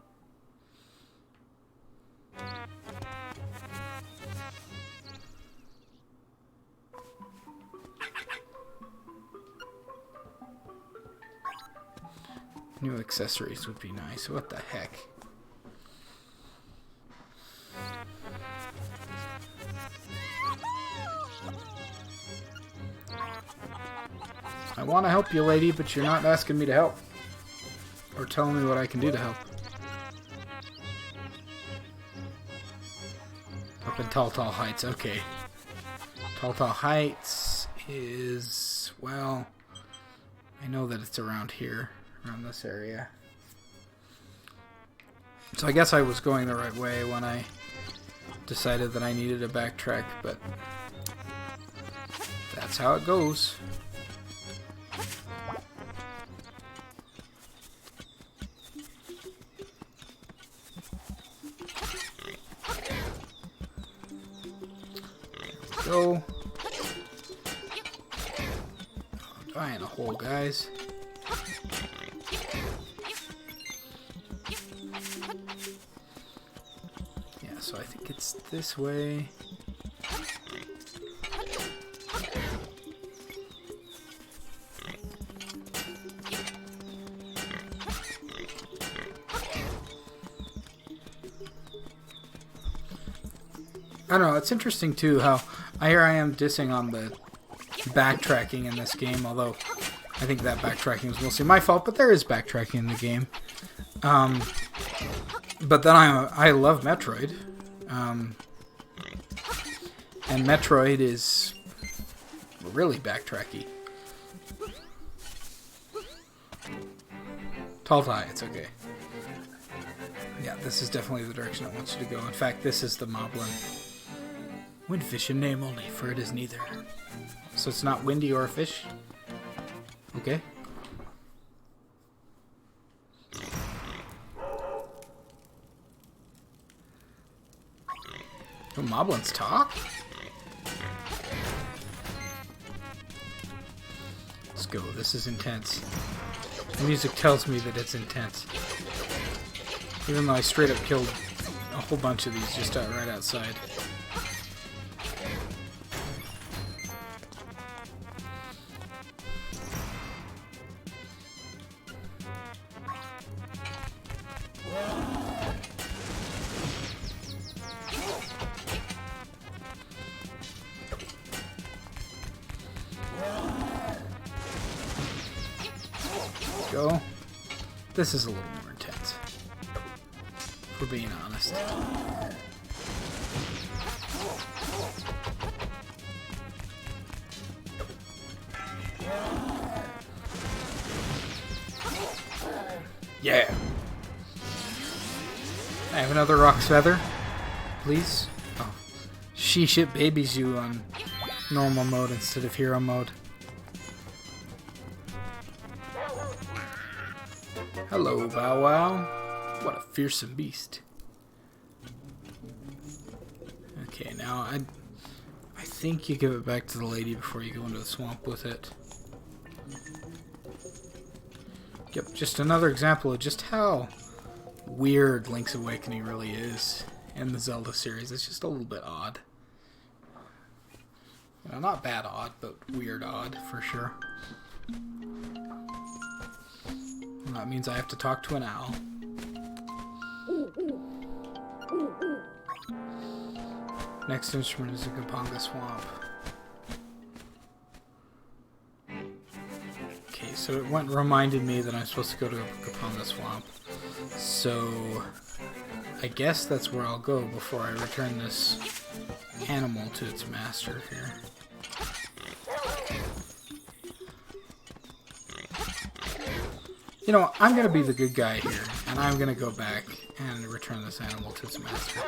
New accessories would be nice. What the heck? I want to help you, lady, but you're not asking me to help. Or telling me what I can do to help. Up in Tall Heights, okay. Tall Heights is, well, I know that it's around here, around this area. So I guess I was going the right way when I decided that I needed a backtrack, but that's how it goes. Go. I'm dying a hole, guys. Yeah, so I think it's this way. I don't know, it's interesting too how here I am dissing on the backtracking in this game, although I think that backtracking is mostly my fault, but there is backtracking in the game. But then I love Metroid. And Metroid is really backtracky. Tall tie, it's okay. Yeah, this is definitely the direction it wants you to go. In fact, this is the Moblin. Windfish in name only, for it is neither. So it's not windy or a fish? Okay. Oh, Moblins talk? Let's go, this is intense. The music tells me that it's intense. Even though I straight up killed a whole bunch of these just right outside. Go. This is a little more intense, if we're being honest. Yeah. I have another Rock's Feather, please. Oh, sheesh, it babies you on normal mode instead of hero mode. Hello, Bow Wow. What a fearsome beast. Okay, now I think you give it back to the lady before you go into the swamp with it. Yep, just another example of just how weird Link's Awakening really is in the Zelda series. It's just a little bit odd. You know, not bad odd, but weird odd for sure. That means I have to talk to an owl. Next instrument is a Kapanga Swamp. Okay, so it reminded me that I'm supposed to go to Kapanga Swamp. So I guess that's where I'll go before I return this animal to its master here. You know, I'm going to be the good guy here, and I'm going to go back and return this animal to its master.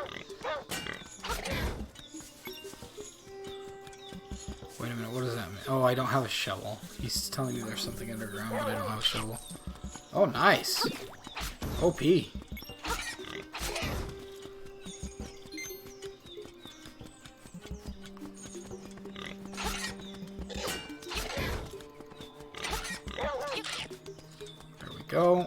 Wait a minute, what does that mean? Oh, I don't have a shovel. He's telling me there's something underground, but I don't have a shovel. Oh, nice! OP. Go.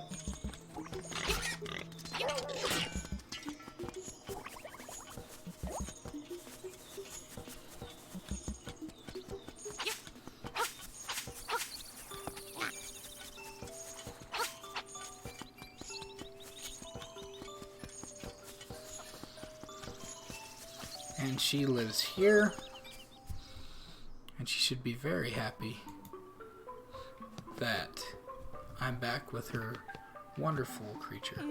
And she lives here, and she should be very happy that I'm back with her wonderful creature.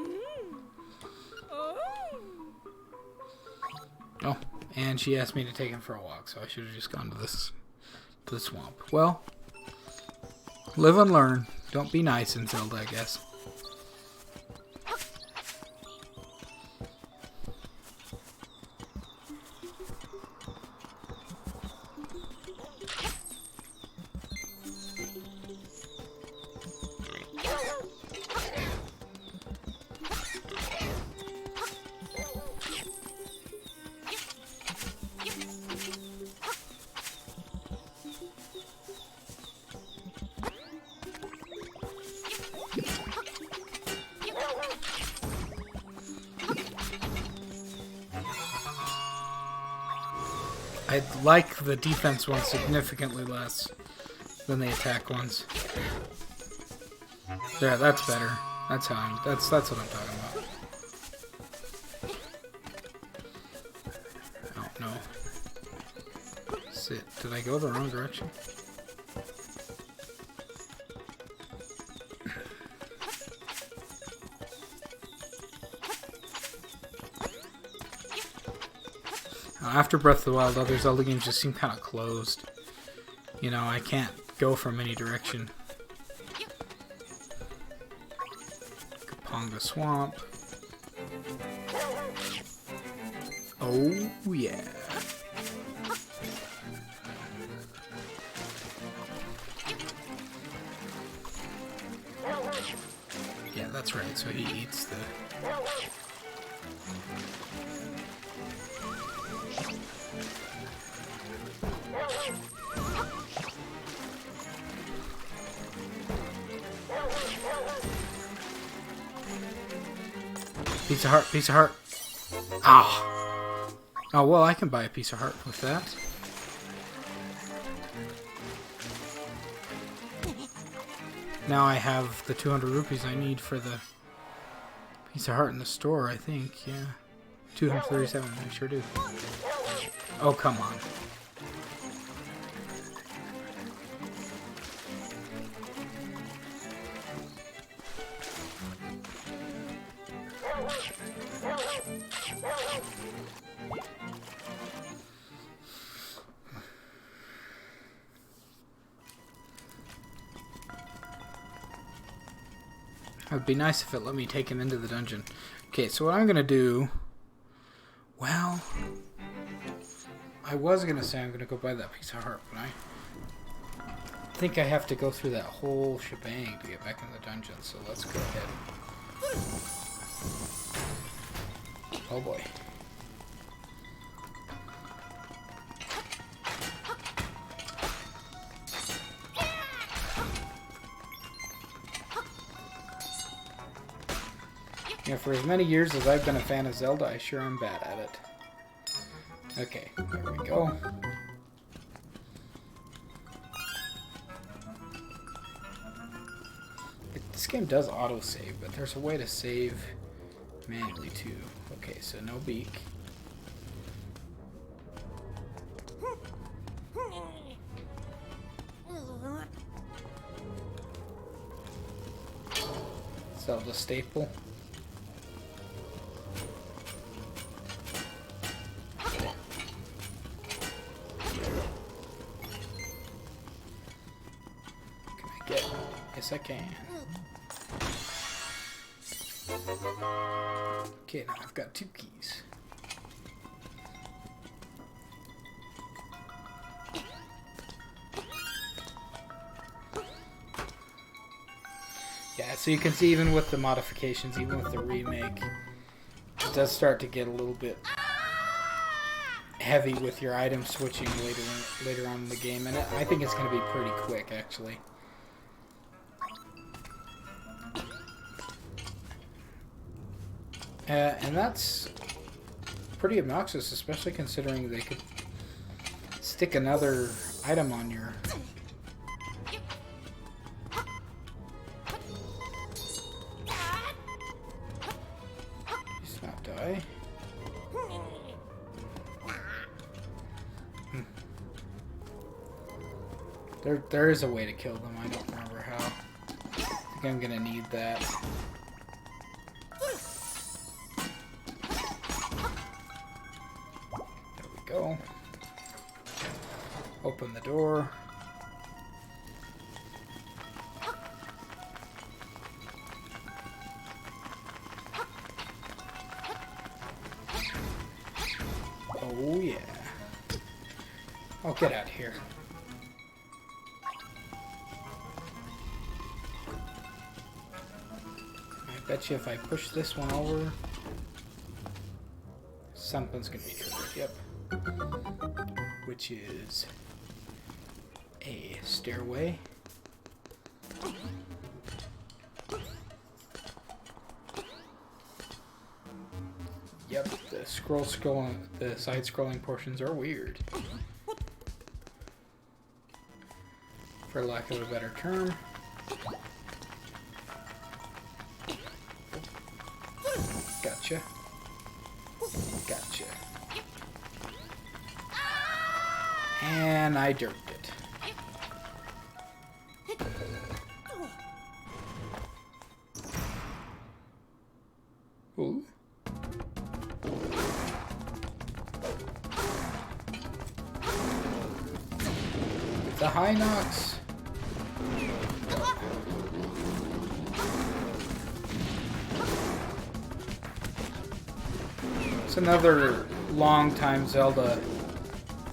Oh, and she asked me to take him for a walk, so I should have just gone to the swamp. Well, live and learn. Don't be nice in Zelda, I guess. I like the defense ones significantly less than the attack ones. There, that's better. That's what I'm talking about. Oh no. Sit. Did I go the wrong direction? After Breath of the Wild, other Zelda games just seem kind of closed. You know, I can't go from any direction. Kapanga Swamp. Oh, yeah. Yeah, that's right. So he eats the... Piece of heart, piece of heart. Ah. Oh, well, I can buy a piece of heart with that. Now I have the 200 rupees I need for the piece of heart in the store, I think. Yeah. 237, I sure do. Oh, come on. It would be nice if it let me take him into the dungeon. Okay, so what I'm going to do... Well... I was going to say I'm going to go buy that piece of heart, but I think I have to go through that whole shebang to get back in the dungeon, so let's go ahead. Oh boy. Yeah, for as many years as I've been a fan of Zelda, I sure am bad at it. Okay, there we go. This game does autosave, but there's a way to save manually too. Okay, so no beak. Zelda staple. Yes, I can. Okay, now I've got 2 keys. Yeah, so you can see even with the modifications, even with the remake, it does start to get a little bit heavy with your item switching later on in the game, and I think it's going to be pretty quick, actually. And that's pretty obnoxious, especially considering they could stick another item on your... Just not die. There is a way to kill them, I don't remember how. I think I'm gonna need that. Go. Open the door. Oh yeah. Oh, get out of here. I bet you if I push this one over, something's gonna be triggered. Yep. Which is a stairway. Yep, the side-scrolling portions are weird. for lack of a better term. Gotcha. Gotcha. And I derped it. Ooh. The high knocks. It's another long-time Zelda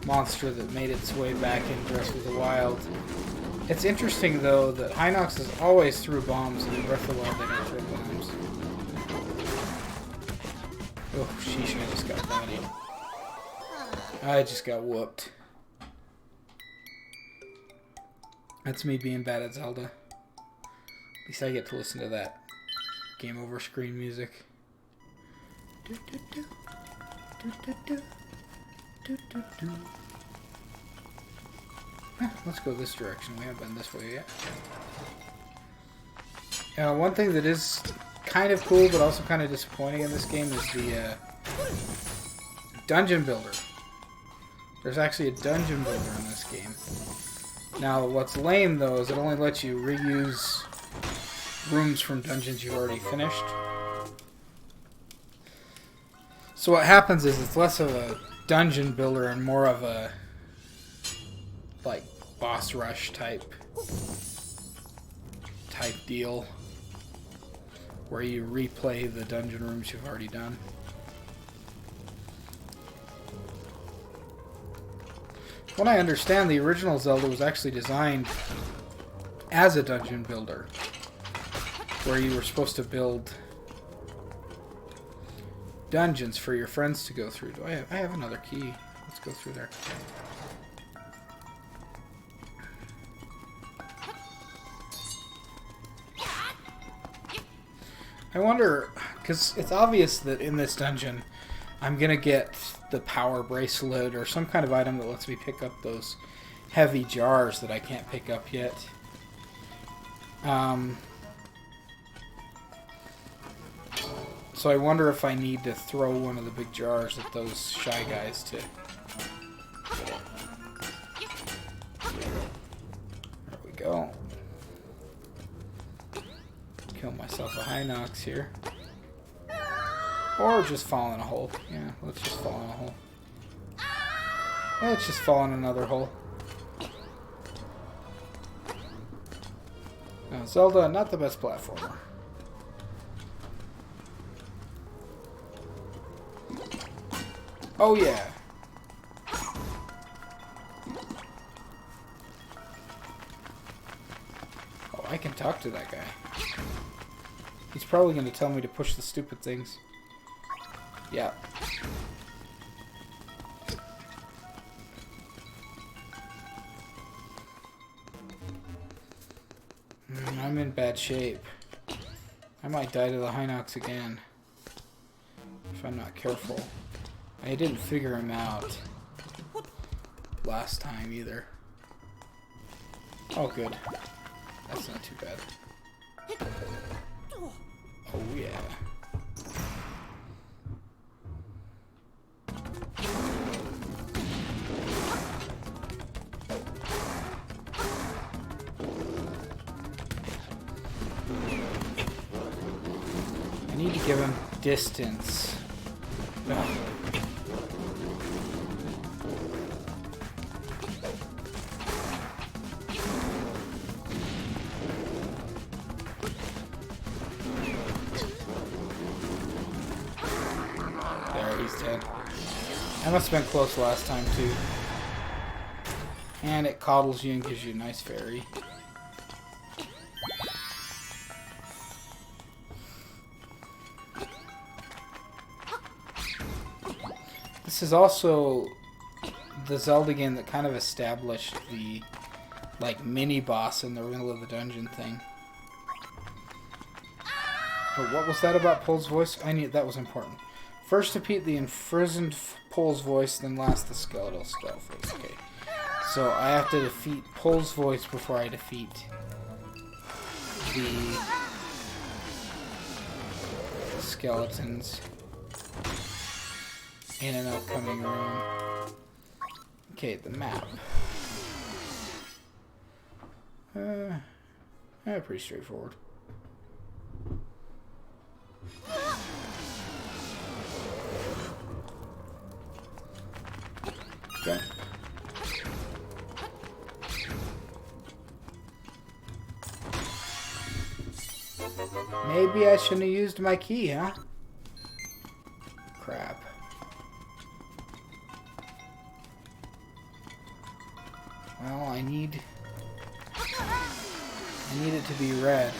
monster that made its way back in Breath of the Wild. It's interesting, though, that Hinox is always threw bombs, and in Breath of the Wild they don't throw bombs. Oh, sheesh, I just got bodied. I just got whooped. That's me being bad at Zelda. At least I get to listen to that game over screen music. Do, do, do. Do, do, do. Do, do, do. Let's go this direction. We haven't been this way yet. One thing that is kind of cool, but also kind of disappointing in this game is the dungeon builder. There's actually a dungeon builder in this game. Now, what's lame, though, is it only lets you reuse rooms from dungeons you've already finished. So what happens is it's less of a dungeon builder and more of a, like, boss rush type deal, where you replay the dungeon rooms you've already done. From what I understand, the original Zelda was actually designed as a dungeon builder, where you were supposed to build dungeons for your friends to go through. I have another key. Let's go through there. I wonder, because it's obvious that in this dungeon I'm going to get the power bracelet or some kind of item that lets me pick up those heavy jars that I can't pick up yet. So I wonder if I need to throw one of the big jars at those shy guys to... There we go. Kill myself a Hinox here. Or just fall in a hole. Yeah, let's just fall in a hole. Let's just fall in another hole. Now, Zelda, not the best platformer. Oh yeah. Oh, I can talk to that guy. He's probably going to tell me to push the stupid things. Yeah. I'm in bad shape. I might die to the Hinox again if I'm not careful. I didn't figure him out last time either. Oh, good. That's not too bad. Oh, yeah. I need to give him distance. Ugh. I must have been close last time too. And it coddles you and gives you a nice fairy. This is also the Zelda game that kind of established the like mini boss in the middle of the dungeon thing. But what was that about Pole's voice? I knew that was important. First defeat the imprisoned Pole's voice, then last the skeletal skull face. Okay. So I have to defeat Pole's voice before I defeat the skeletons in an upcoming room. Okay, the map. Pretty straightforward. Okay. Maybe I shouldn't have used my key, huh? Crap. Well, I need it to be red.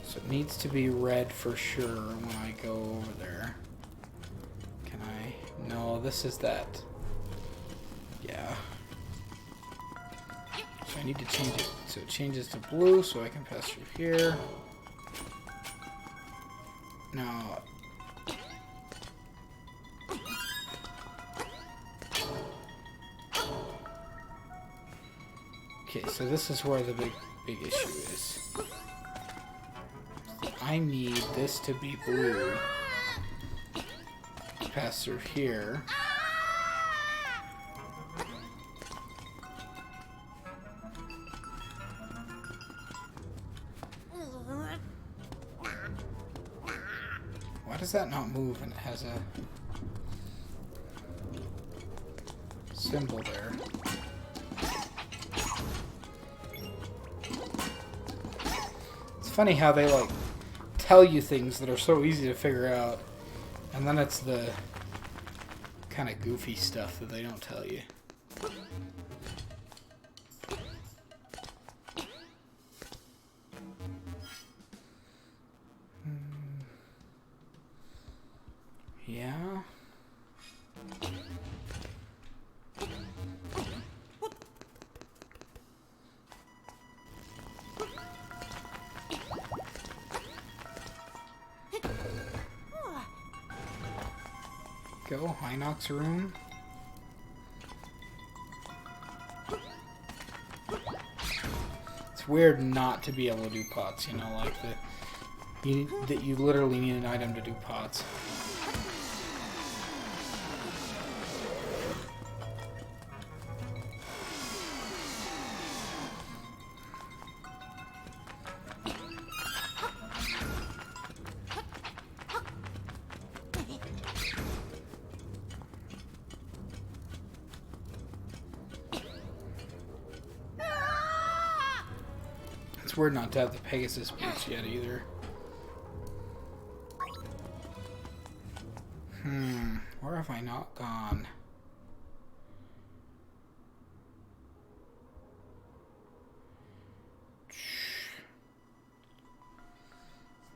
So it needs to be red for sure when I go over there. Can I? No, this is that. Yeah. So I need to change it. So it changes to blue so I can pass through here. Now, okay, so this is where the big issue is. I need this to be blue. Pass through here. Why does that not move when it has a symbol there? It's funny how they like tell you things that are so easy to figure out, and then it's the kind of goofy stuff that they don't tell you. Yeah. Go, Hinox room. It's weird not to be able to do pots, you know, like that you literally need an item to do pots. It's weird not to have the Pegasus boots yet either. Where have I not gone?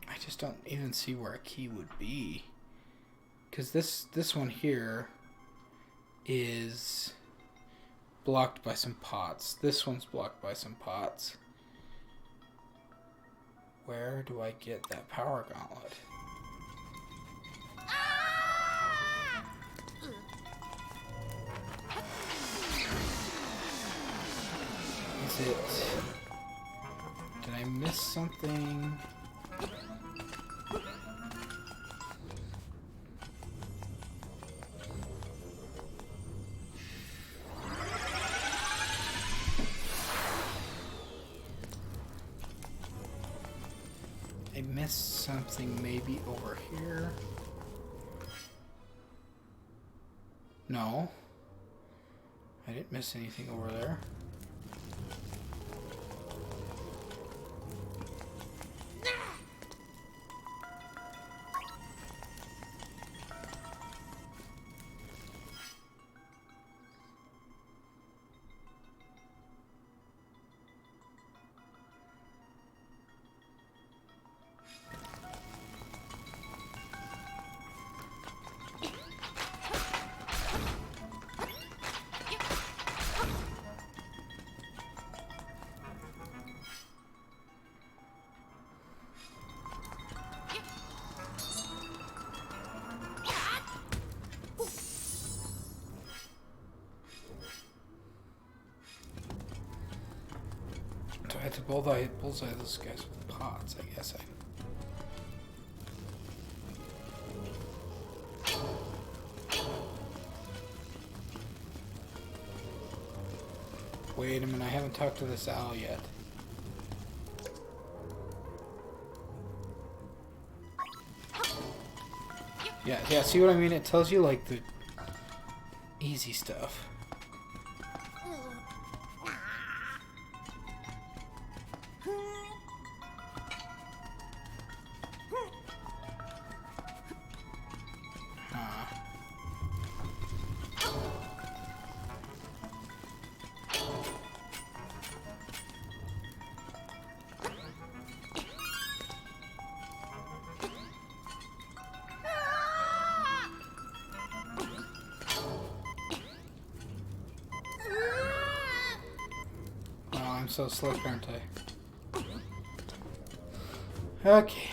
I just don't even see where a key would be. Because this one here is blocked by some pots. This one's blocked by some pots. Where do I get that power gauntlet? Is it... Did I miss something? I missed something maybe over here. No. I didn't miss anything over there. had to bullseye those guys with pots, I guess. Wait a minute, I haven't talked to this owl yet. Yeah, see what I mean? It tells you, like, the easy stuff. I'm so slick, aren't I? Okay.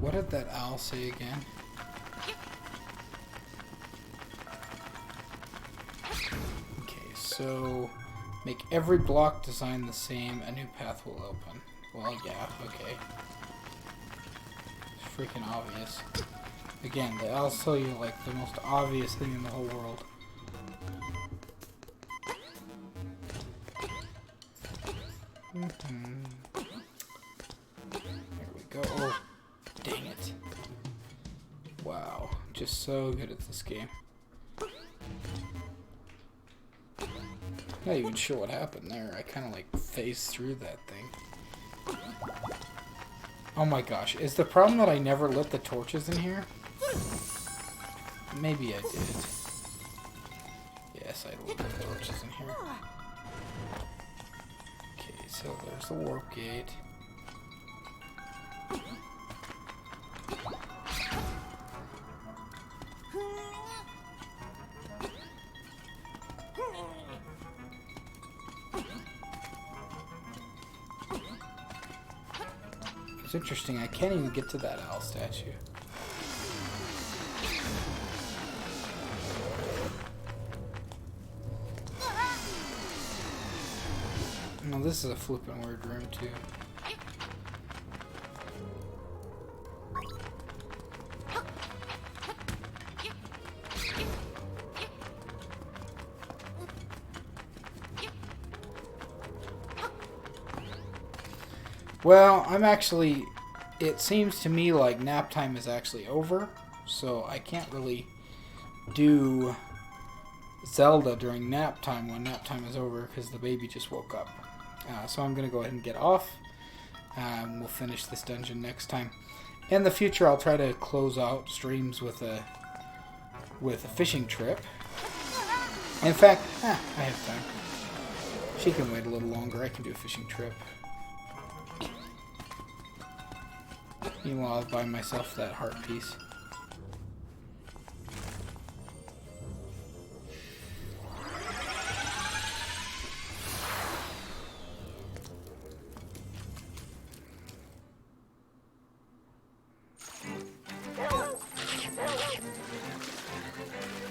What did that owl say again? So, make every block design the same, a new path will open. Well, yeah, okay. It's freaking obvious. Again, I'll tell you, like, the most obvious thing in the whole world. There we go. Oh, dang it. Wow, just so good at this game. Not even sure what happened there. I kind of like phased through that thing. Oh my gosh. Is the problem that I never lit the torches in here? Maybe I did. Yes, I lit the torches in here. Okay, so there's the warp gate. It's interesting, I can't even get to that owl statue. No, this is a flippin' weird room too. Well, I'm actually... It seems to me like nap time is actually over, so I can't really do Zelda during nap time when nap time is over because the baby just woke up. So I'm going to go ahead and get off. We'll finish this dungeon next time. In the future, I'll try to close out streams with a fishing trip. In fact, I have time. She can wait a little longer. I can do a fishing trip. Meanwhile, I'll buy myself that heart piece.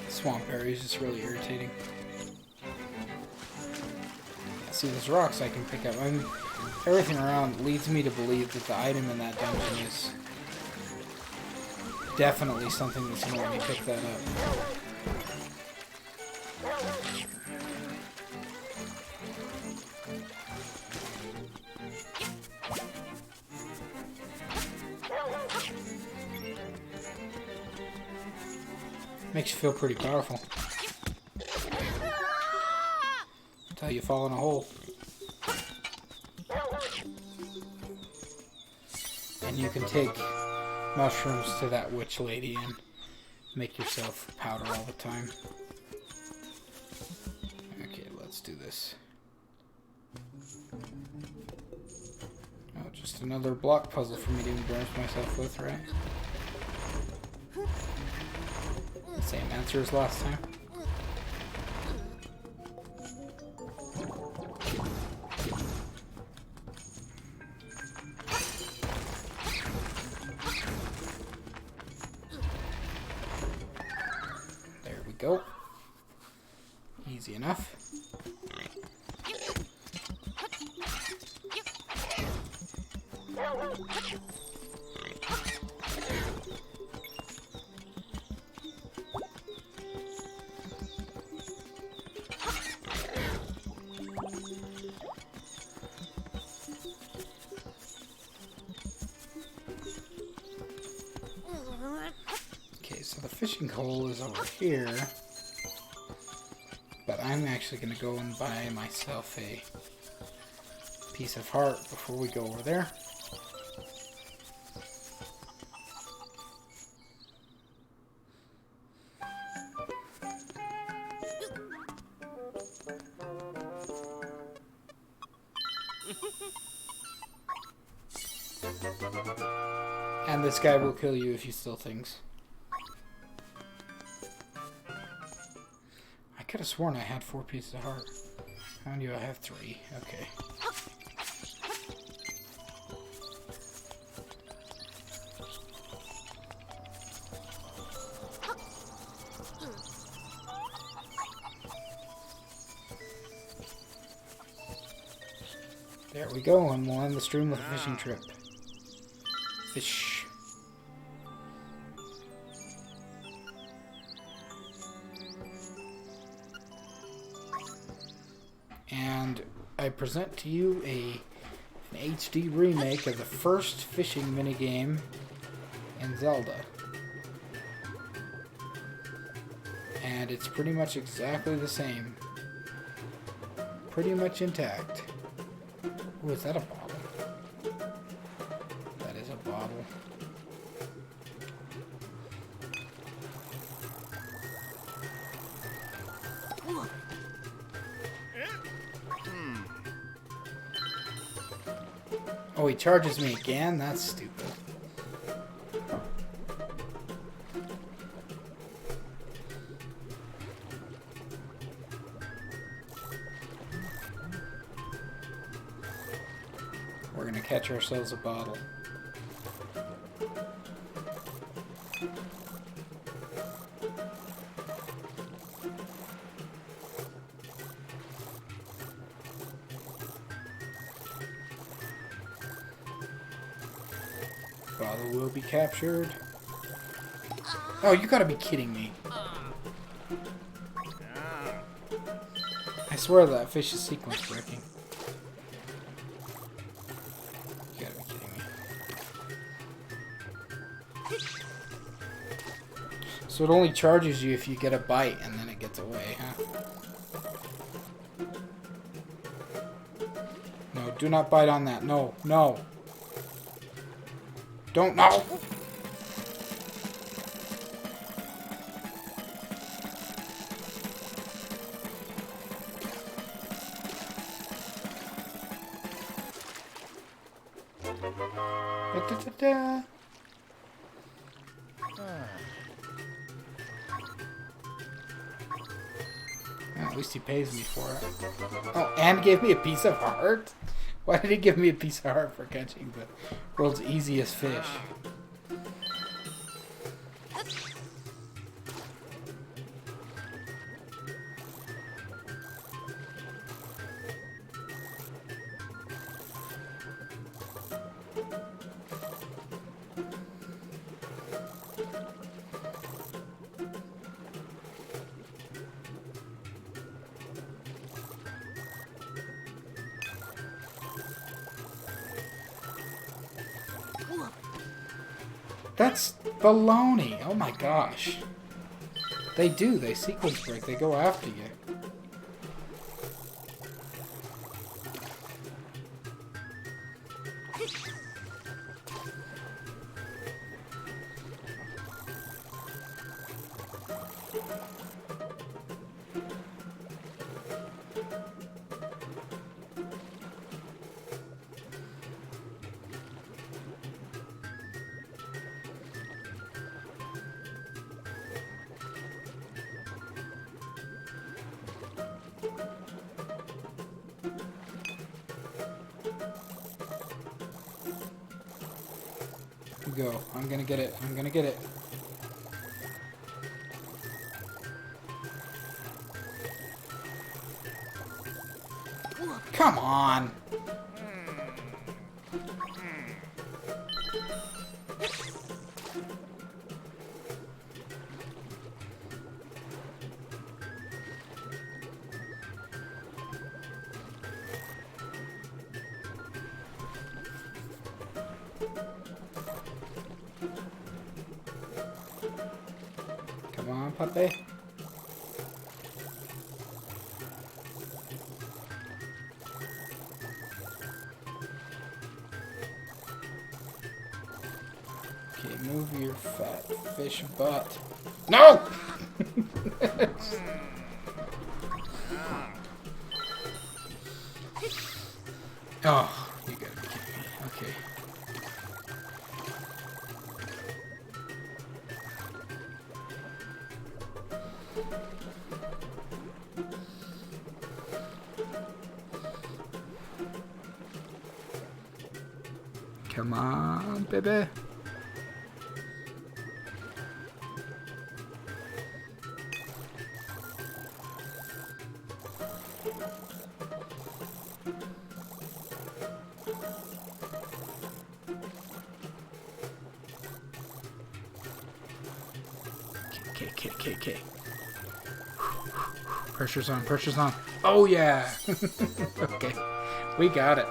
Swamp area is just really irritating. See, there's rocks I can pick up. I mean, everything around leads me to believe that the item in that dungeon is definitely something that's going to let me pick that up. Makes you feel pretty powerful. Until you fall in a hole. And you can take mushrooms to that witch lady and make yourself powder all the time. Okay, let's do this. Oh, just another block puzzle for me to embarrass myself with, right? Same answer as last time. There we go. Easy enough. Okay, so the fishing hole is over here. But I'm actually going to go and buy myself a piece of heart before we go over there. And this guy will kill you if you steal things. I could have sworn I had 4 pieces of heart. How many do I have? 3. Okay. There we go, and we'll end the stream with a fishing trip. Fish. And I present to you an HD remake of the first fishing minigame in Zelda. And it's pretty much exactly the same. Pretty much intact. Ooh, is that a bottle? That is a bottle. Oh, he charges me again? That's stupid. We're gonna catch ourselves a bottle. Bottle will be captured. Oh, you gotta be kidding me. I swear that fish is sequence breaking. You gotta be kidding me. So it only charges you if you get a bite and then it gets away, huh? No, do not bite on that. No, no. Don't know. Da-da-da-da. At least he pays me for it. Oh, and gave me a piece of heart? Why did he give me a piece of heart for catching the world's easiest fish? That's baloney. Oh my gosh. They do. They sequence break. They go after you. Go. I'm gonna get it. I'm gonna get it. Come on. Come on, puppy. Okay, move your fat fish butt. No! Oh, you gotta be kidding me. Okay. Come on, baby. Okay. Pressure's on, pressure's on. Oh, yeah. Okay, we got it.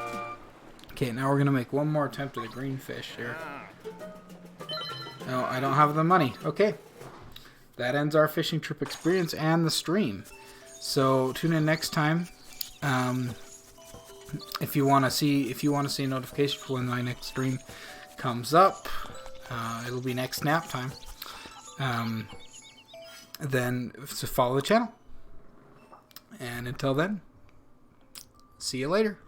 Okay, now we're going to make one more attempt at a green fish here. No, I don't have the money. Okay. That ends our fishing trip experience and the stream. So tune in next time. If you want to see a notification for when my next stream comes up, it'll be next nap time. Then follow the channel. And until then, see you later.